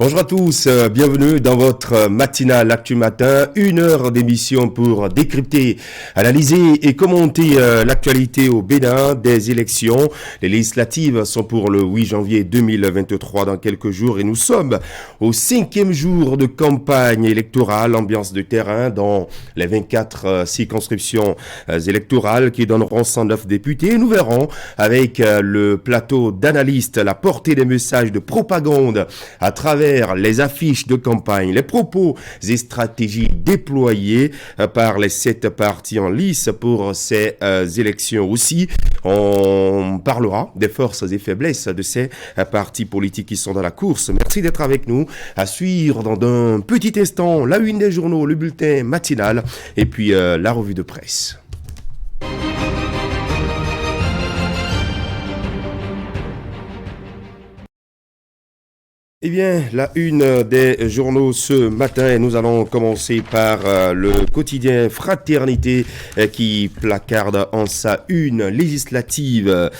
Bonjour à tous, bienvenue dans votre matinale Actu Matin, une heure d'émission pour décrypter, analyser et commenter l'actualité au Bénin des élections. Les législatives sont pour le 8 janvier 2023 dans quelques jours et nous sommes au 5e jour de campagne électorale, ambiance de terrain dans les 24 circonscriptions électorales qui donneront 109 députés. Nous verrons avec le plateau d'analystes la portée des messages de propagande à travers les affiches de campagne, les propos et stratégies déployées par les 7 partis en lice pour ces élections aussi. On parlera des forces et faiblesses de ces partis politiques qui sont dans la course. Merci d'être avec nous. À suivre dans un petit instant la une des journaux, le bulletin matinal et puis la revue de presse. Eh bien, la une des journaux ce matin, nous allons commencer par le quotidien Fraternité qui placarde en sa une législative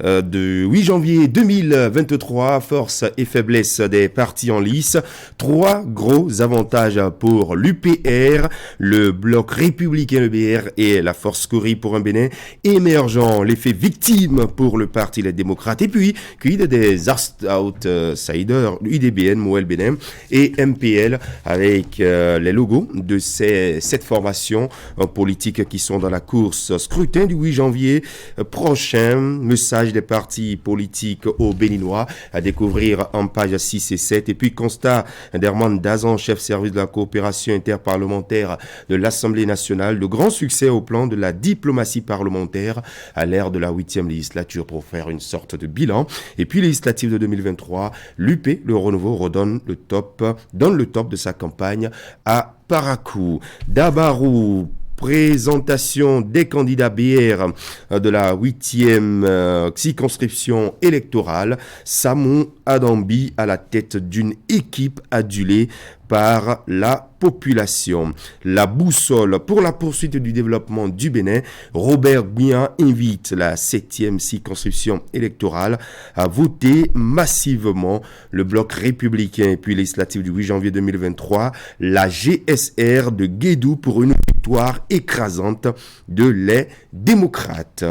de 8 janvier 2023, force et faiblesse des partis en lice. 3 gros avantages pour l'UPR, le bloc républicain l'UBR et la force Cori pour un Bénin émergent, l'effet victime pour le parti Les Démocrates et puis quid des outsiders UDBN, Moël Bénin et MPL avec les logos de ces 7 formations politiques qui sont dans la course. Scrutin du 8 janvier prochain, message des partis politiques au Béninois à découvrir en page 6 et 7 et puis constat d'Herman Dazan, chef service de la coopération interparlementaire de l'Assemblée nationale, de grand succès au plan de la diplomatie parlementaire à l'ère de la 8e législature pour faire une sorte de bilan. Et puis législative de 2023, l'UP, le renouveau, redonne le top, donne le top de sa campagne à Parakou. Dabarou, présentation des candidats BR de la 8e circonscription électorale. Samon Adambi à la tête d'une équipe adulée par la population. La boussole pour la poursuite du développement du Bénin. Robert Guian invite la 7e circonscription électorale à voter massivement le bloc républicain et puis législative du 8 janvier 2023. La GSR de Guédou pour une victoire écrasante de les démocrates.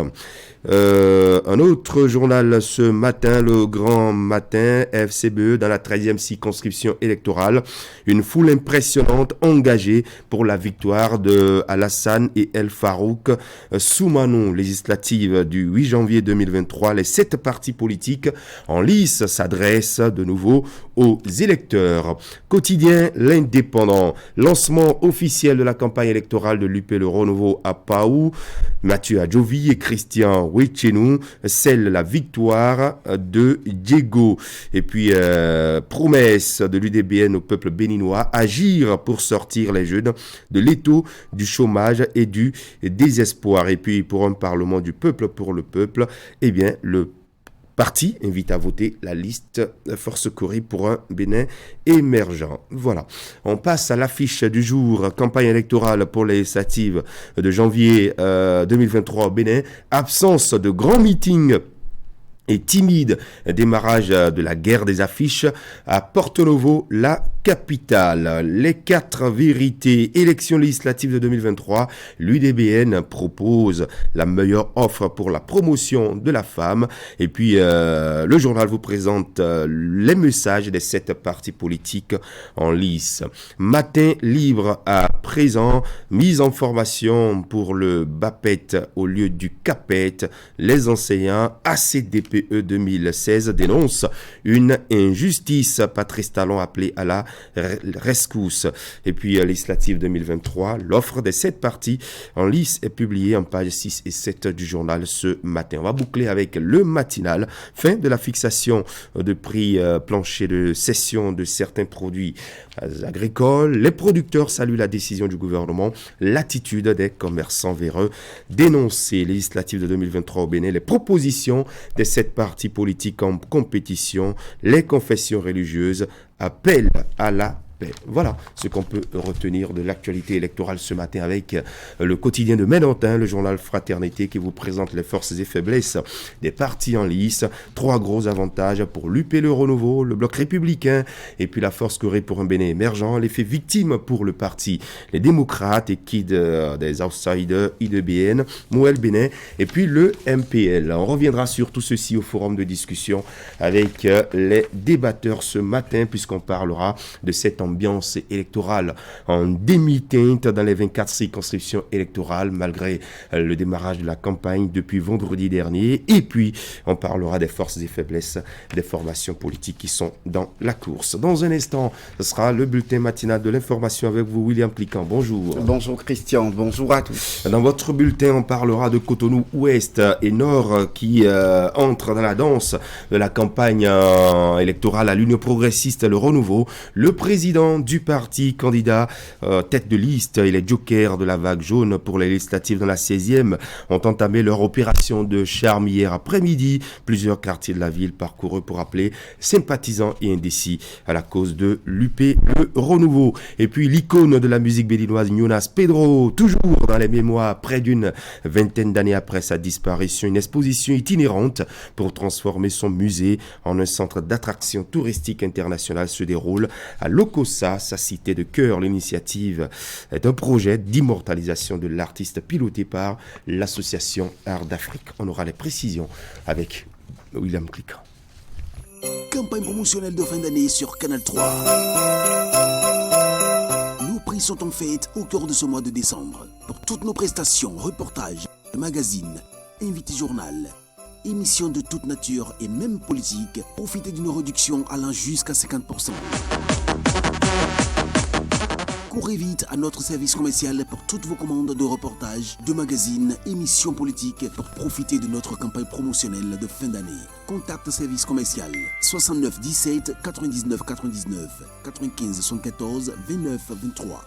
Un autre journal ce matin, le Grand Matin, FCBE dans la 13e circonscription électorale. Une foule impressionnante engagée pour la victoire de Alassane et El Farouk. Soumanon, législative du 8 janvier 2023, les 7 partis politiques en lice s'adressent de nouveau aux électeurs. Quotidien L'Indépendant, lancement officiel de la campagne électorale de l'UP Le Renouveau à Paou. Mathieu Adjovi et Christian Wechenou scellent la victoire de Diego. Et puis, promesse de l'UDBN au peuple béninois, agir pour sortir les jeunes de l'étau du chômage et du désespoir. Et puis, pour un parlement du peuple pour le peuple, eh bien, le parti invite à voter la liste Force Cori pour un Bénin émergent. Voilà. On passe à l'affiche du jour. Campagne électorale pour les législatives de janvier 2023 au Bénin. Absence de grands meetings et timide démarrage de la guerre des affiches à Porto Novo, la capitale. Les 4 vérités, élections législatives de 2023, l'UDBN propose la meilleure offre pour la promotion de la femme. Et puis, le journal vous présente les messages des 7 partis politiques en lice. Matin libre à présent, mise en formation pour le BAPET au lieu du CAPET. Les enseignants ACDPE 2016 dénoncent une injustice. Patrice Talon appelé à la rescousse. Et puis, législative 2023, l'offre des 7 partis en lice est publiée en page 6 et 7 du journal ce matin. On va boucler avec le matinal. Fin de la fixation de prix plancher de cession de certains produits agricoles. Les producteurs saluent la décision du gouvernement. L'attitude des commerçants véreux. Dénoncer législative de 2023 au Bénin. Les propositions des 7 partis politiques en compétition. Les confessions religieuses appellent à la paix. Voilà ce qu'on peut retenir de l'actualité électorale ce matin avec le quotidien de Ménantin, le journal Fraternité qui vous présente les forces et faiblesses des partis en lice. 3 gros avantages pour l'UP, le renouveau, le bloc républicain et puis la force Corée pour un Bénin émergent, l'effet victime pour le parti les démocrates et Kid des outsiders, IDBN, Moël Bénin et puis le MPL. On reviendra sur tout ceci au forum de discussion avec les débatteurs ce matin puisqu'on parlera de cette ambiance électorale en demi-teinte dans les 24 circonscriptions électorales malgré le démarrage de la campagne depuis vendredi dernier. Et puis, on parlera des forces et faiblesses des formations politiques qui sont dans la course. Dans un instant, ce sera le bulletin matinal de l'information avec vous, William Cliquant. Bonjour. Bonjour Christian, bonjour à tous. Dans votre bulletin, on parlera de Cotonou Ouest et Nord qui entrent dans la danse de la campagne électorale à l'Union progressiste, le renouveau. Le président du parti, candidat tête de liste et les jokers de la vague jaune pour les législatives dans la 16e ont entamé leur opération de charme hier après-midi. Plusieurs quartiers de la ville parcourus pour appeler sympathisants et indécis à la cause de l'UP, le renouveau. Et puis l'icône de la musique béninoise, Jonas Pedro, toujours dans les mémoires, près d'une vingtaine d'années après sa disparition, une exposition itinérante pour transformer son musée en un centre d'attraction touristique international se déroule à Lokossa, sa cité de cœur. L'initiative est un projet d'immortalisation de l'artiste piloté par l'association Art d'Afrique. On aura les précisions avec William Cliquant. Campagne promotionnelle de fin d'année sur Canal 3. Nos prix sont en fête au cœur de ce mois de décembre. Pour toutes nos prestations, reportages, magazines, invités journal, émissions de toute nature et même politique, profitez d'une réduction allant jusqu'à 50%. Courez vite à notre service commercial pour toutes vos commandes de reportages, de magazines, émissions politiques pour profiter de notre campagne promotionnelle de fin d'année. Contact service commercial 69 17 99 99 95 74 29 23.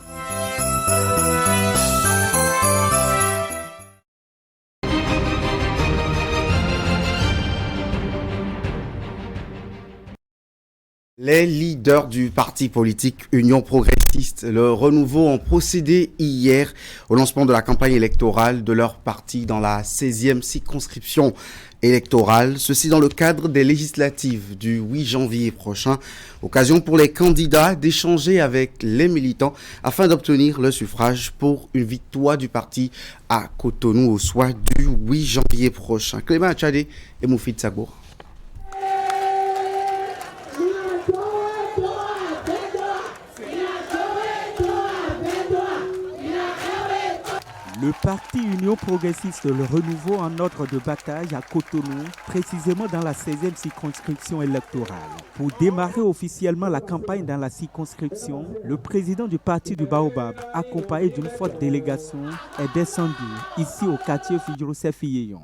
Les leaders du parti politique Union progressiste, le renouveau, ont procédé hier au lancement de la campagne électorale de leur parti dans la 16e circonscription électorale. Ceci dans le cadre des législatives du 8 janvier prochain. Occasion pour les candidats d'échanger avec les militants afin d'obtenir le suffrage pour une victoire du parti à Cotonou au soir du 8 janvier prochain. Clément Achadé et Moufid Sagbour. Le parti Union progressiste Le Renouveau en ordre de bataille à Cotonou, précisément dans la 16e circonscription électorale. Pour démarrer officiellement la campagne dans la circonscription, le président du parti du Baobab, accompagné d'une forte délégation, est descendu ici au quartier Fidjoseph-Yeyon.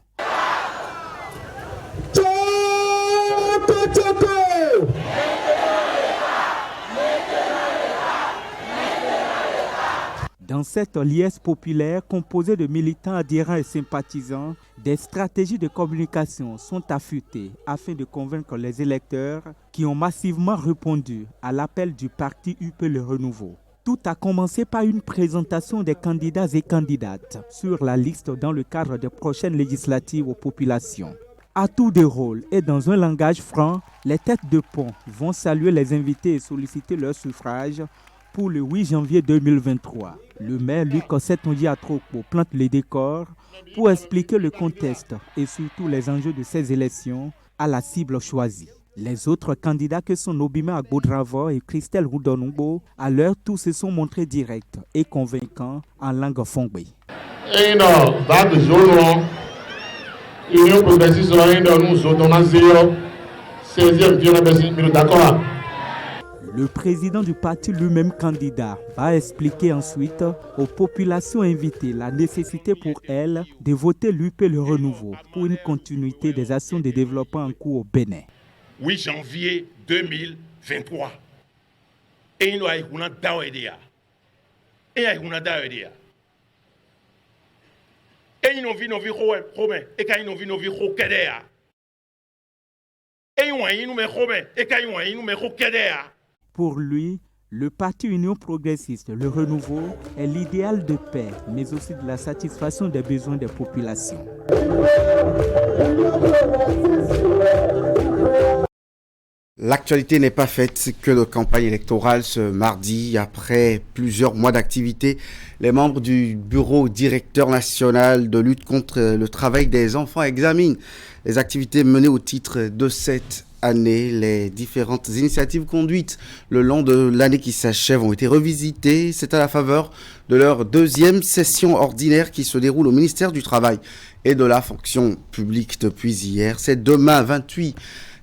Dans cette liesse populaire composée de militants adhérents et sympathisants, des stratégies de communication sont affûtées afin de convaincre les électeurs qui ont massivement répondu à l'appel du parti UP Le Renouveau. Tout a commencé par une présentation des candidats et candidates sur la liste dans le cadre des prochaines législatives aux populations. À tour de rôle et dans un langage franc, les têtes de pont vont saluer les invités et solliciter leur suffrage pour le 8 janvier 2023. Le maire Luc Ossetonji Atrokpo plante les décors pour expliquer le contexte et surtout les enjeux de ces élections à la cible choisie. Les autres candidats que sont Nobima Agbodravo et Christelle Roudonumbo, à leur tour se sont montrés directs et convaincants en langue fongbe. Union progressiste nous 16e d'accord. Le président du parti lui-même candidat va expliquer ensuite aux populations invitées la nécessité pour elles de voter l'UP Le Renouveau pour une continuité des actions de développement en cours au Bénin. 8 janvier 2023. Et nous avons daoedea. Et nous avons daoedea. Et nous avons vu Romain. Et nous avons vu Rokedea. Et nous avons vu Romain. Et nous avons vu Rokedea. Pour lui, Le parti Union progressiste, le renouveau, est l'idéal de paix, mais aussi de la satisfaction des besoins des populations. L'actualité n'est pas faite que de campagne électorale ce mardi. Après plusieurs mois d'activité, les membres du bureau directeur national de lutte contre le travail des enfants examinent les activités menées au titre de cette année. Les différentes initiatives conduites le long de l'année qui s'achève ont été revisitées. C'est à la faveur de leur deuxième session ordinaire qui se déroule au ministère du Travail et de la Fonction publique depuis hier. C'est demain, 28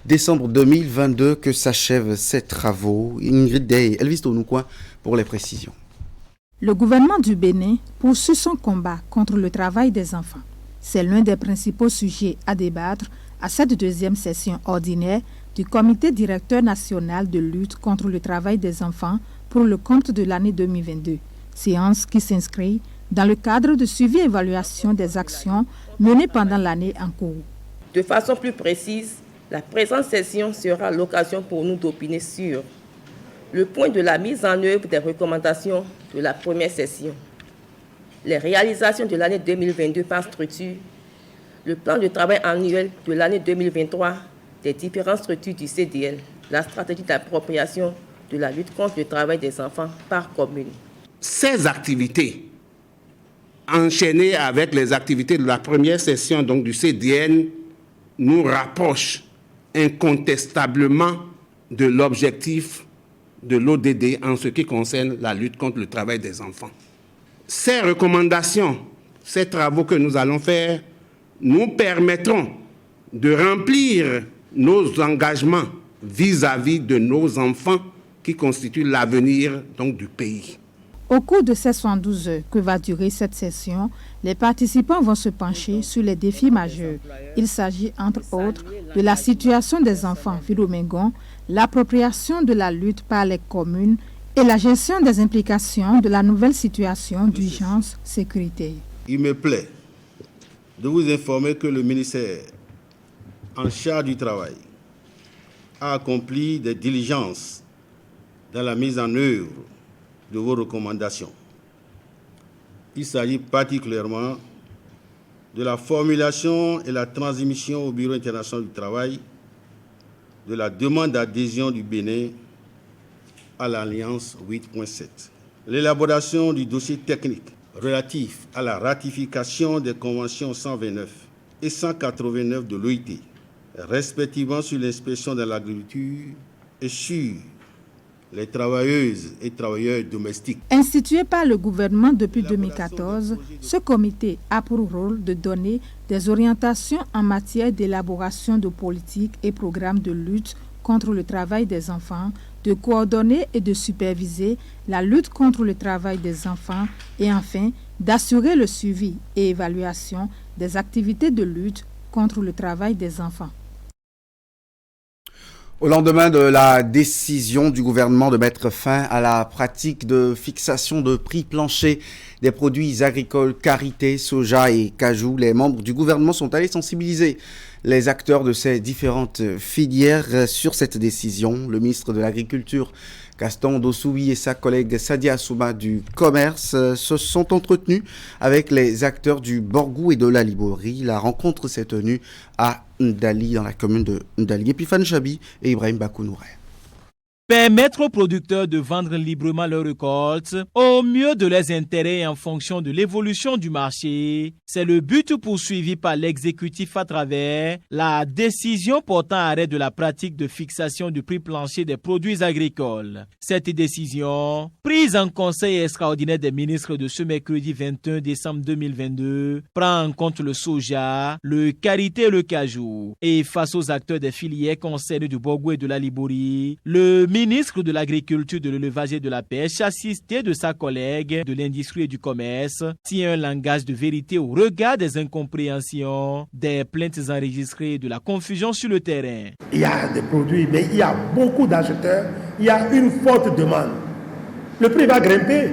décembre 2022, que s'achèvent ces travaux. Ingrid Day, Elvis Tonoukouin pour les précisions. Le gouvernement du Bénin poursuit son combat contre le travail des enfants. C'est l'un des principaux sujets à débattre à cette deuxième session ordinaire du Comité directeur national de lutte contre le travail des enfants pour le compte de l'année 2022. Séance qui s'inscrit dans le cadre de suivi et évaluation des actions menées pendant l'année en cours. De façon plus précise, la présente session sera l'occasion pour nous d'opiner sur le point de la mise en œuvre des recommandations de la première session, les réalisations de l'année 2022 par structure, le plan de travail annuel de l'année 2023 des différentes structures du CDL, la stratégie d'appropriation de la lutte contre le travail des enfants par commune. Ces activités, enchaînées avec les activités de la première session donc du CDN, nous rapprochent incontestablement de l'objectif de l'ODD en ce qui concerne la lutte contre le travail des enfants. Ces recommandations, ces travaux que nous allons faire, nous permettront de remplir nos engagements vis-à-vis de nos enfants qui constituent l'avenir donc du pays. Au cours de ces 112 heures que va durer cette session, les participants vont se pencher sur les défis majeurs. Il s'agit entre autres de la situation des enfants Vidomingons, l'appropriation de la lutte par les communes et la gestion des implications de la nouvelle situation d'urgence sécurité. Il me plaît de vous informer que le ministère en charge du travail a accompli des diligences dans la mise en œuvre de vos recommandations. Il s'agit particulièrement de la formulation et la transmission au Bureau international du travail de la demande d'adhésion du Bénin à l'Alliance 8.7. L'élaboration du dossier technique relatif à la ratification des conventions 129 et 189 de l'OIT, respectivement sur l'inspection de l'agriculture et sur les travailleuses et travailleurs domestiques. Institué par le gouvernement depuis 2014, ce comité a pour rôle de donner des orientations en matière d'élaboration de politiques et programmes de lutte contre le travail des enfants, de coordonner et de superviser la lutte contre le travail des enfants et enfin d'assurer le suivi et évaluation des activités de lutte contre le travail des enfants. Au lendemain de la décision du gouvernement de mettre fin à la pratique de fixation de prix plancher des produits agricoles karité, soja et cajou, les membres du gouvernement sont allés sensibiliser les acteurs de ces différentes filières sur cette décision. Le ministre de l'Agriculture, Gaston Dossoui, et sa collègue Sadia Souma du Commerce se sont entretenus avec les acteurs du Borgou et de la Liborie. La rencontre s'est tenue à Ndali, dans la commune de Ndali. Epiphane Chabi et Ibrahim Bakounouret. Permettre aux producteurs de vendre librement leurs récoltes au mieux de leurs intérêts et en fonction de l'évolution du marché, c'est le but poursuivi par l'exécutif à travers la décision portant arrêt de la pratique de fixation du prix plancher des produits agricoles. Cette décision, prise en conseil extraordinaire des ministres de ce mercredi 21 décembre 2022, prend en compte le soja, le karité et le cajou. Et face aux acteurs des filières concernées du Borgou et de la Liborie, le ministre de l'Agriculture, de l'Élevage et de la Pêche, assisté de sa collègue de l'Industrie et du Commerce, tient un langage de vérité au regard des incompréhensions, des plaintes enregistrées et de la confusion sur le terrain. Il y a des produits, mais il y a beaucoup d'acheteurs, il y a une forte demande. Le prix va grimper.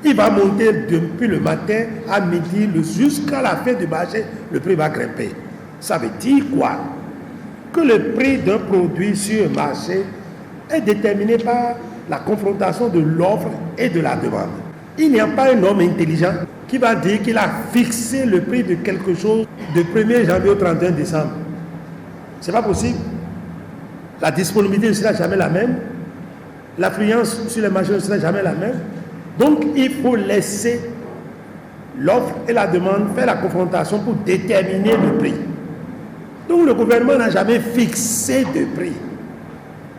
Il va monter depuis le matin à midi jusqu'à la fin du marché, le prix va grimper. Ça veut dire quoi? Que le prix d'un produit sur un marché est déterminé par la confrontation de l'offre et de la demande. Il n'y a pas un homme intelligent qui va dire qu'il a fixé le prix de quelque chose de 1er janvier au 31 décembre. Ce n'est pas possible. La disponibilité ne sera jamais la même. L'affluence sur les marchés ne sera jamais la même. Donc il faut laisser l'offre et la demande faire la confrontation pour déterminer le prix. Donc le gouvernement n'a jamais fixé de prix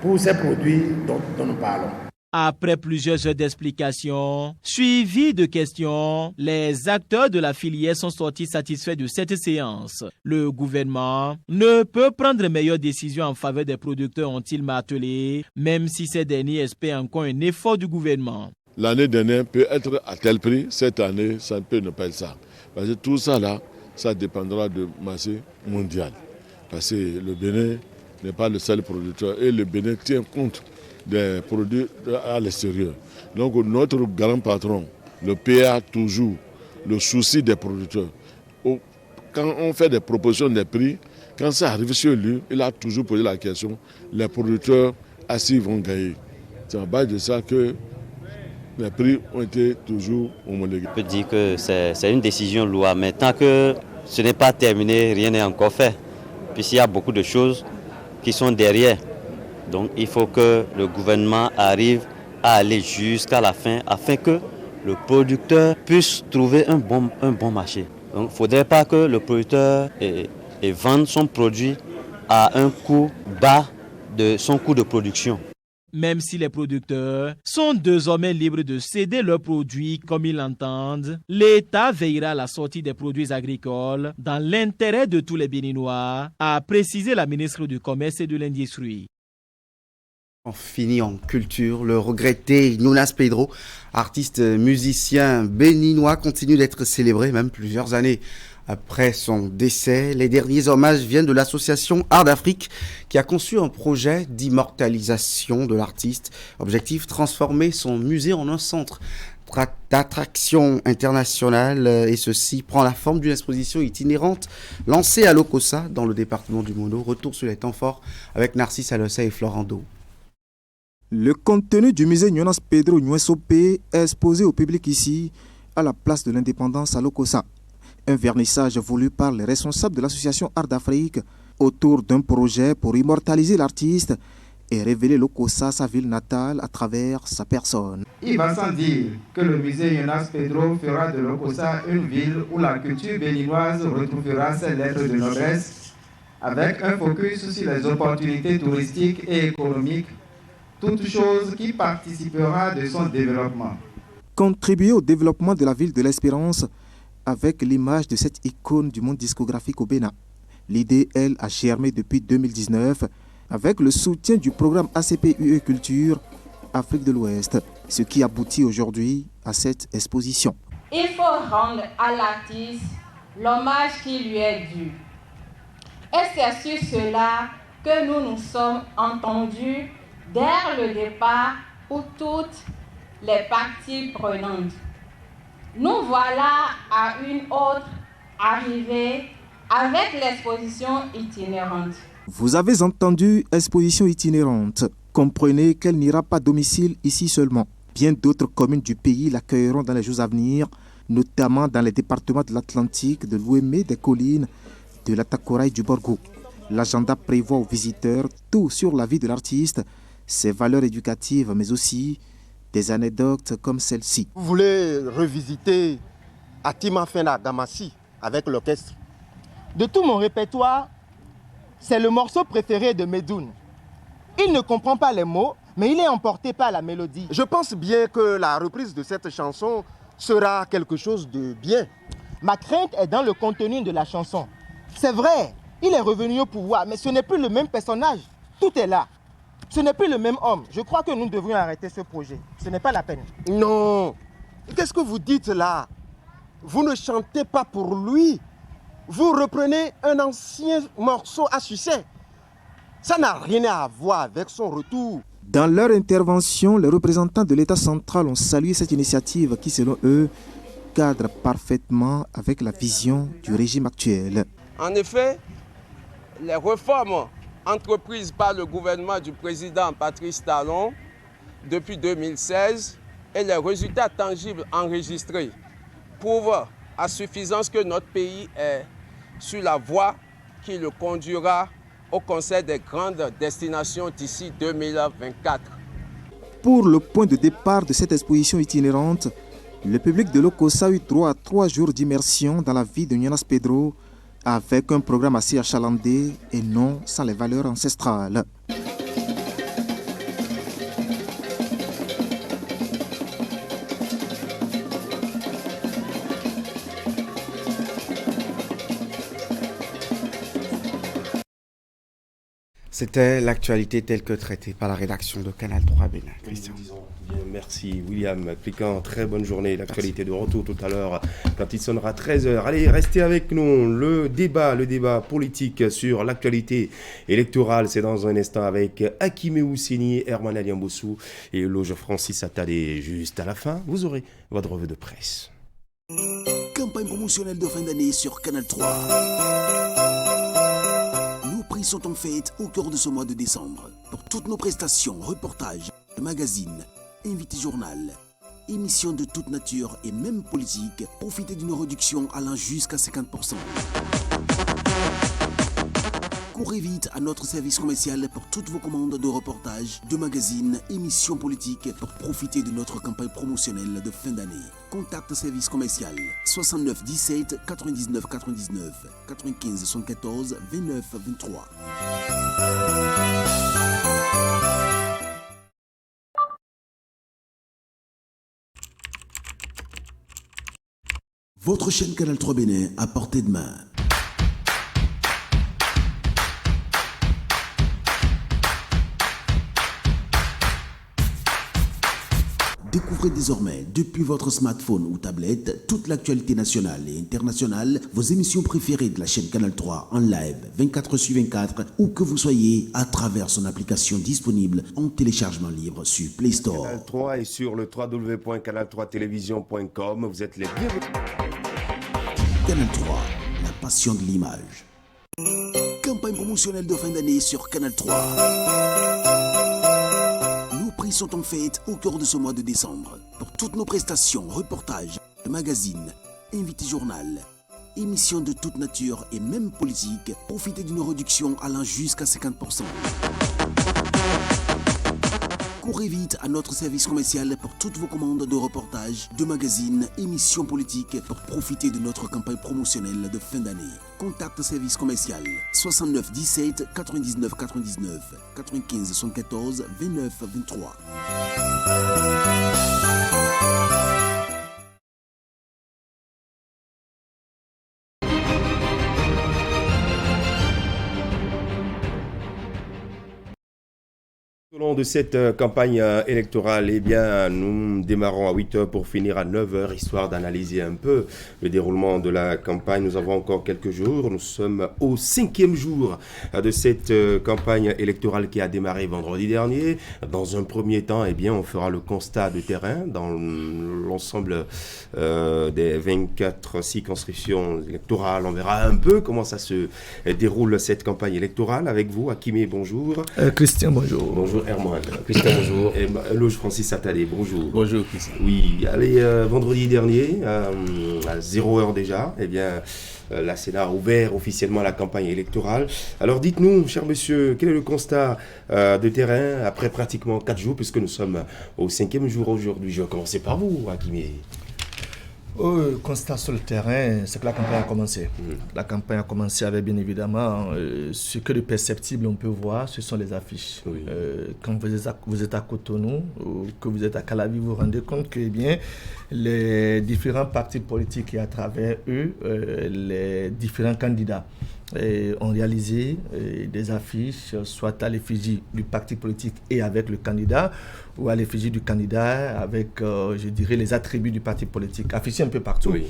pour ces produits dont nous parlons. Après plusieurs heures d'explications, suivies de questions, les acteurs de la filière sont sortis satisfaits de cette séance. Le gouvernement ne peut prendre meilleure décision en faveur des producteurs, ont-ils martelé, même si ces derniers espèrent encore un effort du gouvernement. L'année dernière peut être à tel prix, cette année, ça peut ne pas être ça. Parce que tout ça là, ça dépendra du marché mondial. Parce que le Bénin n'est pas le seul producteur et le Bénin tient compte des produits à l'extérieur. Donc notre grand patron, le PA, a toujours le souci des producteurs. Quand on fait des propositions des prix, quand ça arrive sur lui, il a toujours posé la question, les producteurs assis vont gagner. C'est en base de ça que les prix ont été toujours homologués. Je peux dire que c'est une décision louable, mais tant que ce n'est pas terminé, rien n'est encore fait. Puisqu'il y a beaucoup de choses qui sont derrière. Donc il faut que le gouvernement arrive à aller jusqu'à la fin afin que le producteur puisse trouver un bon marché. Donc il ne faudrait pas que le producteur vende son produit à un coût bas de son coût de production. Même si les producteurs sont désormais libres de céder leurs produits comme ils l'entendent, l'État veillera à la sortie des produits agricoles dans l'intérêt de tous les Béninois, a précisé la ministre du Commerce et de l'Industrie. On finit en culture. Le regretté Jonas Pedro, artiste musicien béninois, continue d'être célébré même plusieurs années après son décès. Les derniers hommages viennent de l'association Art d'Afrique qui a conçu un projet d'immortalisation de l'artiste. Objectif, transformer son musée en un centre d'attraction internationale et ceci prend la forme d'une exposition itinérante lancée à Lokossa dans le département du Mono. Retour sur les temps forts avec Narcisse Alossa et Florent Do. Le contenu du musée Jonas Pedro Nyuesopé est exposé au public ici, à la place de l'Indépendance à Lokossa. Un vernissage voulu par les responsables de l'association Art d'Afrique autour d'un projet pour immortaliser l'artiste et révéler Lokossa, sa ville natale, à travers sa personne. Il va sans dire que le musée Jonas Pedro fera de Lokossa une ville où la culture béninoise retrouvera ses lettres de noblesse avec un focus sur les opportunités touristiques et économiques, toute chose qui participera de son développement. Contribuer au développement de la ville de l'Espérance avec l'image de cette icône du monde discographique au Bénin. L'idée, elle, a germé depuis 2019 avec le soutien du programme ACP UE Culture Afrique de l'Ouest, ce qui aboutit aujourd'hui à cette exposition. Il faut rendre à l'artiste l'hommage qui lui est dû. Et c'est sur cela que nous nous sommes entendus dès le départ pour toutes les parties prenantes. Nous voilà à une autre arrivée avec l'exposition itinérante. Vous avez entendu exposition itinérante. Comprenez qu'elle n'ira pas domicile ici seulement. Bien d'autres communes du pays l'accueilleront dans les jours à venir, notamment dans les départements de l'Atlantique, de l'Ouémé, des Collines, de la Takora et du Borgo. L'agenda prévoit aux visiteurs tout sur la vie de l'artiste, ses valeurs éducatives, mais aussi des anecdotes comme celle-ci. Vous voulez revisiter Atima Fena Gamassi avec l'orchestre? De tout mon répertoire, c'est le morceau préféré de Medoun. Il ne comprend pas les mots, mais il est emporté par la mélodie. Je pense bien que la reprise de cette chanson sera quelque chose de bien. Ma crainte est dans le contenu de la chanson. C'est vrai, il est revenu au pouvoir, mais ce n'est plus le même personnage. Tout est là. Ce n'est plus le même homme. Je crois que nous devrions arrêter ce projet. Ce n'est pas la peine. Non. Qu'est-ce que vous dites là? Vous ne chantez pas pour lui. Vous reprenez un ancien morceau à succès. Ça n'a rien à voir avec son retour. Dans leur intervention, les représentants de l'État central ont salué cette initiative qui, selon eux, cadre parfaitement avec la vision du régime actuel. En effet, les réformes entreprises par le gouvernement du président Patrice Talon depuis 2016 et les résultats tangibles enregistrés prouvent à suffisance que notre pays est sur la voie qui le conduira au concert des grandes destinations d'ici 2024. Pour le point de départ de cette exposition itinérante, le public de l'Okossa a eu droit à 3 jours d'immersion dans la vie de Jonas Pedro avec un programme assez achalandé et non sans les valeurs ancestrales. C'était l'actualité telle que traitée par la rédaction de Canal 3 Bénin. Christian. Bien, merci William. Cliquant, très bonne journée. L'actualité de retour tout à l'heure quand il sonnera 13h. Allez, restez avec nous. Le débat politique sur l'actualité électorale, c'est dans un instant avec Hakime Ousseni, Herman Aliambossou et Loge Francis Attadé. Juste à la fin, vous aurez votre revue de presse. Campagne promotionnelle de fin d'année sur Canal 3. Nos prix sont en fête au cœur de ce mois de décembre. Pour toutes nos prestations, reportages, magazines, invités journal, émissions de toute nature et même politique, profitez d'une réduction allant jusqu'à 50%. Courez vite à notre service commercial pour toutes vos commandes de reportages, de magazines, émissions politiques pour profiter de notre campagne promotionnelle de fin d'année. Contact service commercial 69 17 99 99 95 74 29 23. Votre chaîne Canal 3 Bénin à portée de main. Découvrez désormais, depuis votre smartphone ou tablette, toute l'actualité nationale et internationale, vos émissions préférées de la chaîne Canal 3 en live 24/24, où que vous soyez, à travers son application disponible en téléchargement libre sur Play Store. Canal 3 et sur le www.canal3television.com, vous êtes les bienvenus. Canal 3, la passion de l'image. Campagne promotionnelle de fin d'année sur Canal 3. Sont en fête au cœur de ce mois de décembre. Pour toutes nos prestations, reportages, magazines, invités journal, émissions de toute nature et même politique, profitez d'une réduction allant jusqu'à 50%. Courez vite à notre service commercial pour toutes vos commandes de reportages, de magazines, émissions politiques pour profiter de notre campagne promotionnelle de fin d'année. Contact service commercial 69 17 99 99 95 74 29 23. Au long de cette campagne électorale, eh bien, nous démarrons à 8h pour finir à 9h, histoire d'analyser un peu le déroulement de la campagne. Nous avons encore quelques jours. Nous sommes au 5e jour de cette campagne électorale qui a démarré vendredi dernier. Dans un premier temps, eh bien, on fera le constat de terrain dans l'ensemble des 24 circonscriptions électorales. On verra un peu comment ça se déroule cette campagne électorale. Avec vous, Hakime, bonjour. Christian, bonjour. Bonjour Herman. Christian, bonjour. Et Loge Francis Attadé, bonjour. Bonjour Christian. Oui, allez, vendredi dernier, à 0h déjà, eh bien, la Sénat a ouvert officiellement la campagne électorale. Alors dites-nous, cher monsieur, quel est le constat de terrain après pratiquement 4 jours, puisque nous sommes au 5e jour aujourd'hui. Je vais commencer par vous, Hakime. Le constat sur le terrain, c'est que la campagne a commencé. La campagne a commencé avec, bien évidemment, ce que de perceptible on peut voir, ce sont les affiches. Oui. Quand vous êtes à Cotonou ou que vous êtes à Calavi, vous vous rendez compte que bien, les différents partis politiques et à travers eux, les différents candidats ont réalisé des affiches, soit à l'effigie du parti politique et avec le candidat, ou à l'effigie du candidat avec, je dirais, les attributs du parti politique, affichés un peu partout, oui.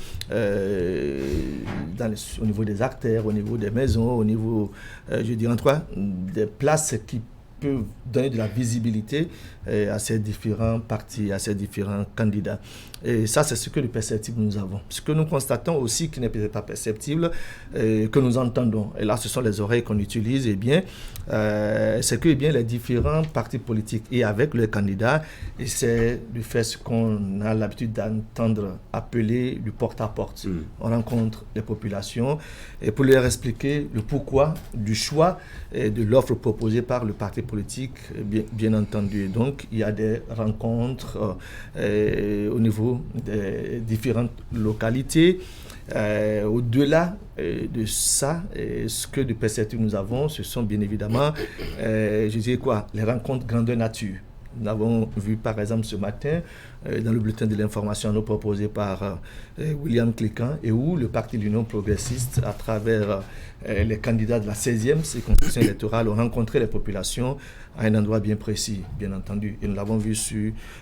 Au niveau des artères, au niveau des maisons, au niveau, je dirais, en tout cas, des places qui peut donner de la visibilité à ces différents partis, à ces différents candidats. Et ça, c'est ce que de perceptible nous avons. Ce que nous constatons aussi, qui n'est peut-être pas perceptible, que nous entendons, et là, ce sont les oreilles qu'on utilise, eh bien, c'est que les différents partis politiques et avec leurs candidats essaient de faire ce qu'on a l'habitude d'entendre appeler du porte-à-porte. On rencontre les populations et pour leur expliquer le pourquoi du choix de l'offre proposée par le parti politique, bien entendu. Donc, il y a des rencontres au niveau des différentes localités. Au-delà de ça, ce que de perspectives nous avons, ce sont bien évidemment, les rencontres grandeur nature. Nous avons vu par exemple ce matin dans le bulletin de l'information proposé par William Clécan et où le Parti de l'Union progressiste, à travers les candidats de la 16e circonscription électorale, ont rencontré les populations à un endroit bien précis, bien entendu. Et nous l'avons vu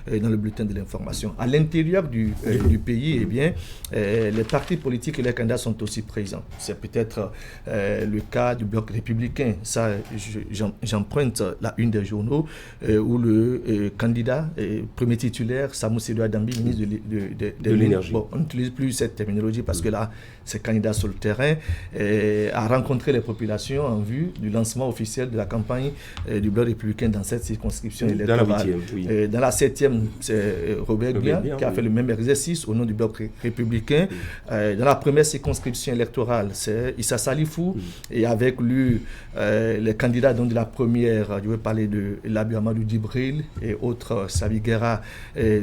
dans le bulletin de l'information. À l'intérieur du pays, les partis politiques et les candidats sont aussi présents. C'est peut-être le cas du bloc républicain. Ça, j'emprunte la une des journaux où le candidat premier titulaire, Samuel Adambi, ministre de l'énergie. Bon, on n'utilise plus cette terminologie parce que là, c'est candidat sur le terrain, a rencontré les populations en vue du lancement officiel de la campagne du bloc républicain dans cette circonscription électorale. Dans la 8e, oui. Dans la 7e, c'est Robert Guia qui a fait le même exercice au nom du bloc républicain. Dans la première circonscription électorale, c'est Issa Salifou et avec lui, les candidats de la première, je vais parler de Labi Amadou Djibril et autres, Sabi Guerra,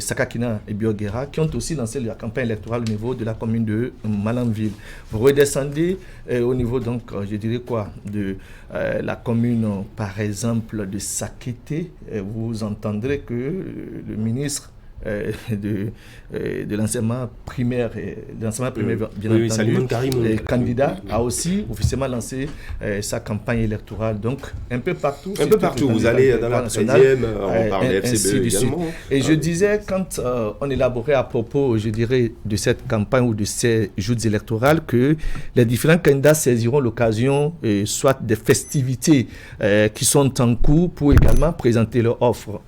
Sakakina et Bioguera, qui ont aussi lancé la campagne électorale au niveau de la commune de Malanville. Vous redescendez au niveau, donc, je dirais quoi, de la commune, par exemple, de Sakété, vous entendrez que le ministre de l'enseignement primaire, bien entendu, le candidat a aussi officiellement lancé sa campagne électorale. Donc, un peu partout. Un peu partout. Vous allez dans la 13e, on parle de FCBE également. Et je disais, quand on élaborait à propos, je dirais, de cette campagne ou de ces joutes électorales, que les différents candidats saisiront l'occasion, soit des festivités qui sont en cours, pour également présenter leur offre.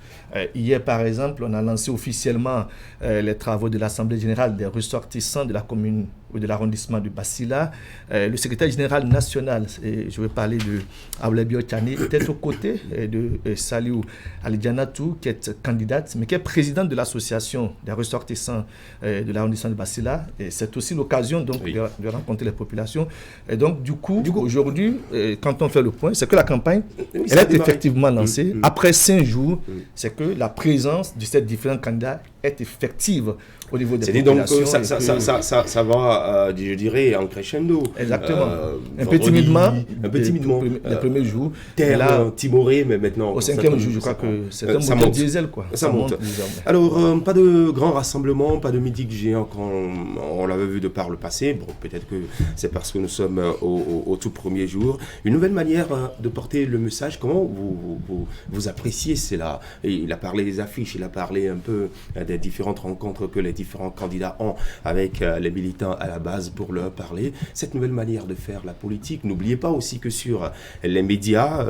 Hier, par exemple, on a lancé officiellement les travaux de l'Assemblée générale des ressortissants de la commune ou de l'arrondissement de Bassila. Le secrétaire général national, je vais parler de Ablabio Tchani, était aux côtés de Saliou Alidjanatou, qui est candidate, mais qui est présidente de l'association des ressortissants de l'arrondissement de Bassila. Et c'est aussi l'occasion donc, de rencontrer les populations. Et donc, du coup aujourd'hui, quand on fait le point, c'est que la campagne, elle est effectivement lancée. Après 5 jours, c'est que la présence de ces différents candidats est effective au niveau des populations. Donc ça va, je dirais, en crescendo. Exactement. Un peu timidement. Les premiers jours. Terre timoré, mais maintenant... Au 5e jour, je crois que c'est un moteur diesel, quoi. Ça monte. Alors, pas de grand rassemblement, pas de mythique géant comme on l'avait vu de par le passé. Bon, peut-être que c'est parce que nous sommes au tout premier jour. Une nouvelle manière de porter le message. Comment vous appréciez cela? Il a parlé des affiches, il a parlé un peu des différentes rencontres que les différents candidats ont avec les militants à la base pour leur parler. Cette nouvelle manière de faire la politique, n'oubliez pas aussi que sur les médias,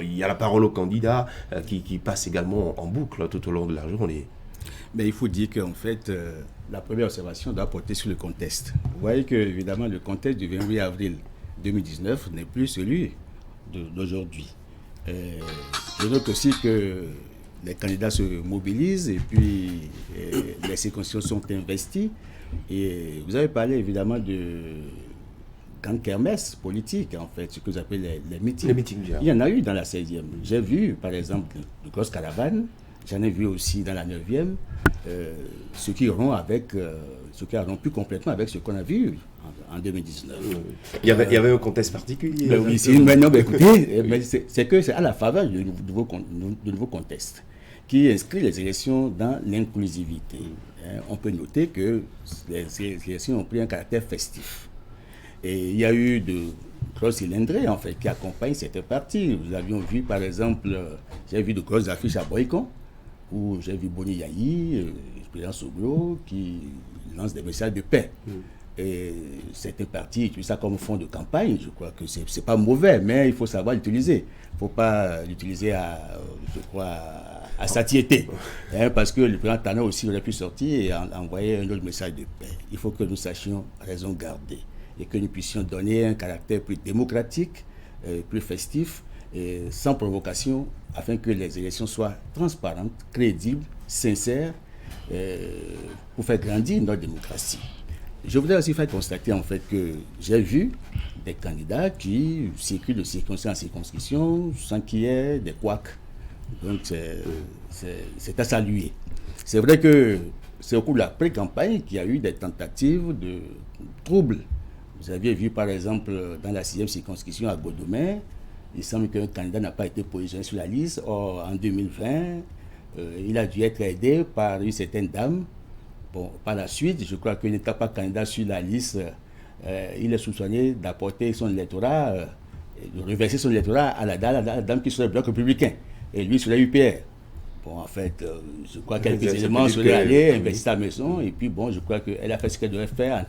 il y a la parole aux candidats qui passe également en boucle tout au long de la journée. Mais il faut dire qu'en fait, la première observation doit porter sur le contexte. Vous voyez que, évidemment, le contexte du 28 avril 2019 n'est plus celui d'aujourd'hui. Je note aussi que les candidats se mobilisent et puis les circonscriptions sont investies. Et vous avez parlé évidemment de grandes kermesses politiques, en fait, ce que vous appelez les meetings. Il y en a eu dans la 16e. J'ai vu, par exemple, de grosses caravanes. J'en ai vu aussi dans la 9e. Ce qui rompu complètement avec ce qu'on a vu en 2019. Il y avait un contexte particulier. Écoutez, c'est à la faveur du nouveau contexte qui inscrit les élections dans l'inclusivité. On peut noter que les élections ont pris un caractère festif. Et il y a eu de grosses cylindrées, en fait, qui accompagnent cette partie. Nous avions vu, par exemple, j'ai vu de grosses affiches à Boycon, où j'ai vu Boni Yayi, le président Soglo, qui lance des messages de paix. certains partis utilisent ça comme fonds de campagne. Je crois que c'est pas mauvais, mais il faut savoir l'utiliser. Il ne faut pas l'utiliser à satiété. Parce que le président Tana aussi aurait pu sortir et envoyer un autre message de paix. Il faut que nous sachions raison garder et que nous puissions donner un caractère plus démocratique, plus festif, et sans provocation, afin que les élections soient transparentes, crédibles, sincères, pour faire grandir notre démocratie. Je voudrais aussi faire constater en fait que j'ai vu des candidats qui circulent de circonscription en circonscription sans qu'il y ait des couacs. Donc c'est à saluer. C'est vrai que c'est au cours de la pré-campagne qu'il y a eu des tentatives de troubles. Vous aviez vu par exemple dans la 6e circonscription à Godomé, il semble qu'un candidat n'a pas été positionné sur la liste. Or, en 2020, il a dû être aidé par une certaine dame. Bon, par la suite, je crois qu'il n'était pas candidat sur la liste. Il est soupçonné d'apporter son électorat, de reverser son électorat à la dame qui est sur le bloc républicain. Et lui sur la UPR. Bon, en fait, je crois quelques éléments seraient allés investir sa maison. Et puis, bon, je crois qu'elle a fait ce qu'elle devait faire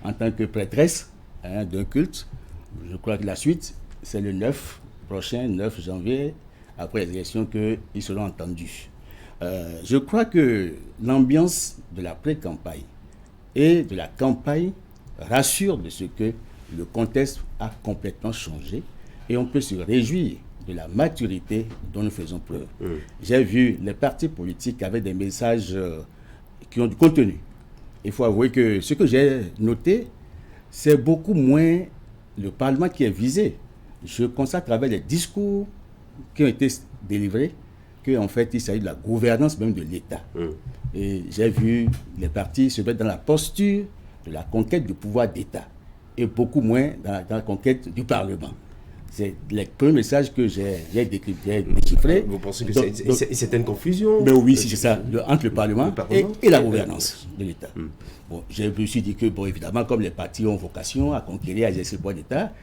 en tant que prêtresse d'un culte. Je crois que la suite, c'est le 9 janvier, après les élections, qu'ils seront entendus. Je crois que l'ambiance de la pré-campagne et de la campagne rassure de ce que le contexte a complètement changé et on peut se réjouir de la maturité dont nous faisons preuve. J'ai vu les partis politiques avec des messages qui ont du contenu. Il faut avouer que ce que j'ai noté, c'est beaucoup moins le Parlement qui est visé. Je constate à travers les discours qui ont été délivrés qu'en fait, il s'agit de la gouvernance même de l'État. Et j'ai vu les partis se mettre dans la posture de la conquête du pouvoir d'État et beaucoup moins dans la conquête du Parlement. C'est les premiers messages que j'ai déchiffrés. Vous pensez que c'est une confusion? Ben oui, c'est ça, entre le Parlement et la gouvernance de l'État. Bon, je me suis dit que, bon, évidemment, comme les partis ont vocation à conquérir, à exercer le pouvoir d'État,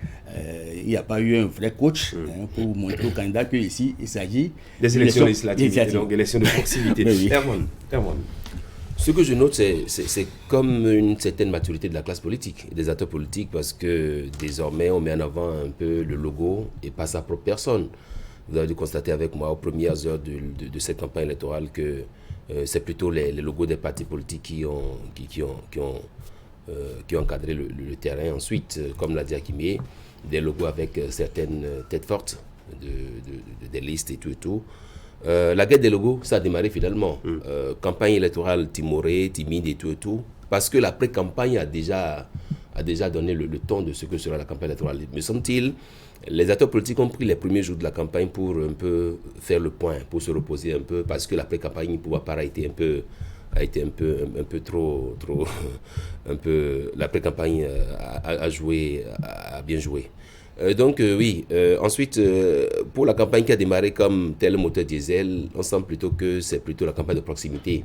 il n'y a pas eu un vrai coach pour montrer aux candidats qu'ici, il s'agit des élections législatives, et donc élections de proximité. Oui. Erwan. Ce que je note, c'est comme une certaine maturité de la classe politique, des acteurs politiques, parce que désormais, on met en avant un peu le logo et pas sa propre personne. Vous avez dû constater avec moi aux premières heures de cette campagne électorale que c'est plutôt les logos des partis politiques qui ont encadré le terrain. Ensuite, comme l'a dit Akimé, des logos avec certaines têtes fortes des listes et tout. La guerre des logos, ça a démarré finalement. Campagne électorale timorée, timide et tout. Parce que la pré-campagne a déjà donné le ton de ce que sera la campagne électorale. Me semble-t-il, les acteurs politiques ont pris les premiers jours de la campagne pour un peu faire le point, pour se reposer un peu, parce que la pré-campagne, pour ma part, a été un peu trop un peu, la pré-campagne a bien joué. Donc oui, ensuite, pour la campagne qui a démarré comme tel moteur diesel, on sent plutôt que c'est plutôt la campagne de proximité.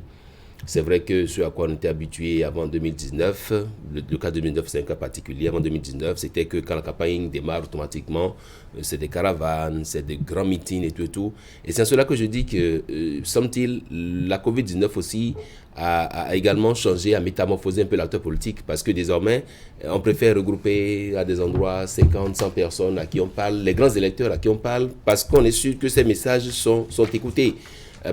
C'est vrai que ce à quoi on était habitué avant 2019, le cas 2019 c'est un cas particulier, avant 2019 c'était que quand la campagne démarre automatiquement, c'est des caravanes, c'est des grands meetings et tout. Et c'est en cela que je dis que, semble-t-il, la Covid-19 aussi a également changé, a métamorphosé un peu l'acteur politique, parce que désormais, on préfère regrouper à des endroits 50, 100 personnes à qui on parle, les grands électeurs à qui on parle, parce qu'on est sûr que ces messages sont écoutés.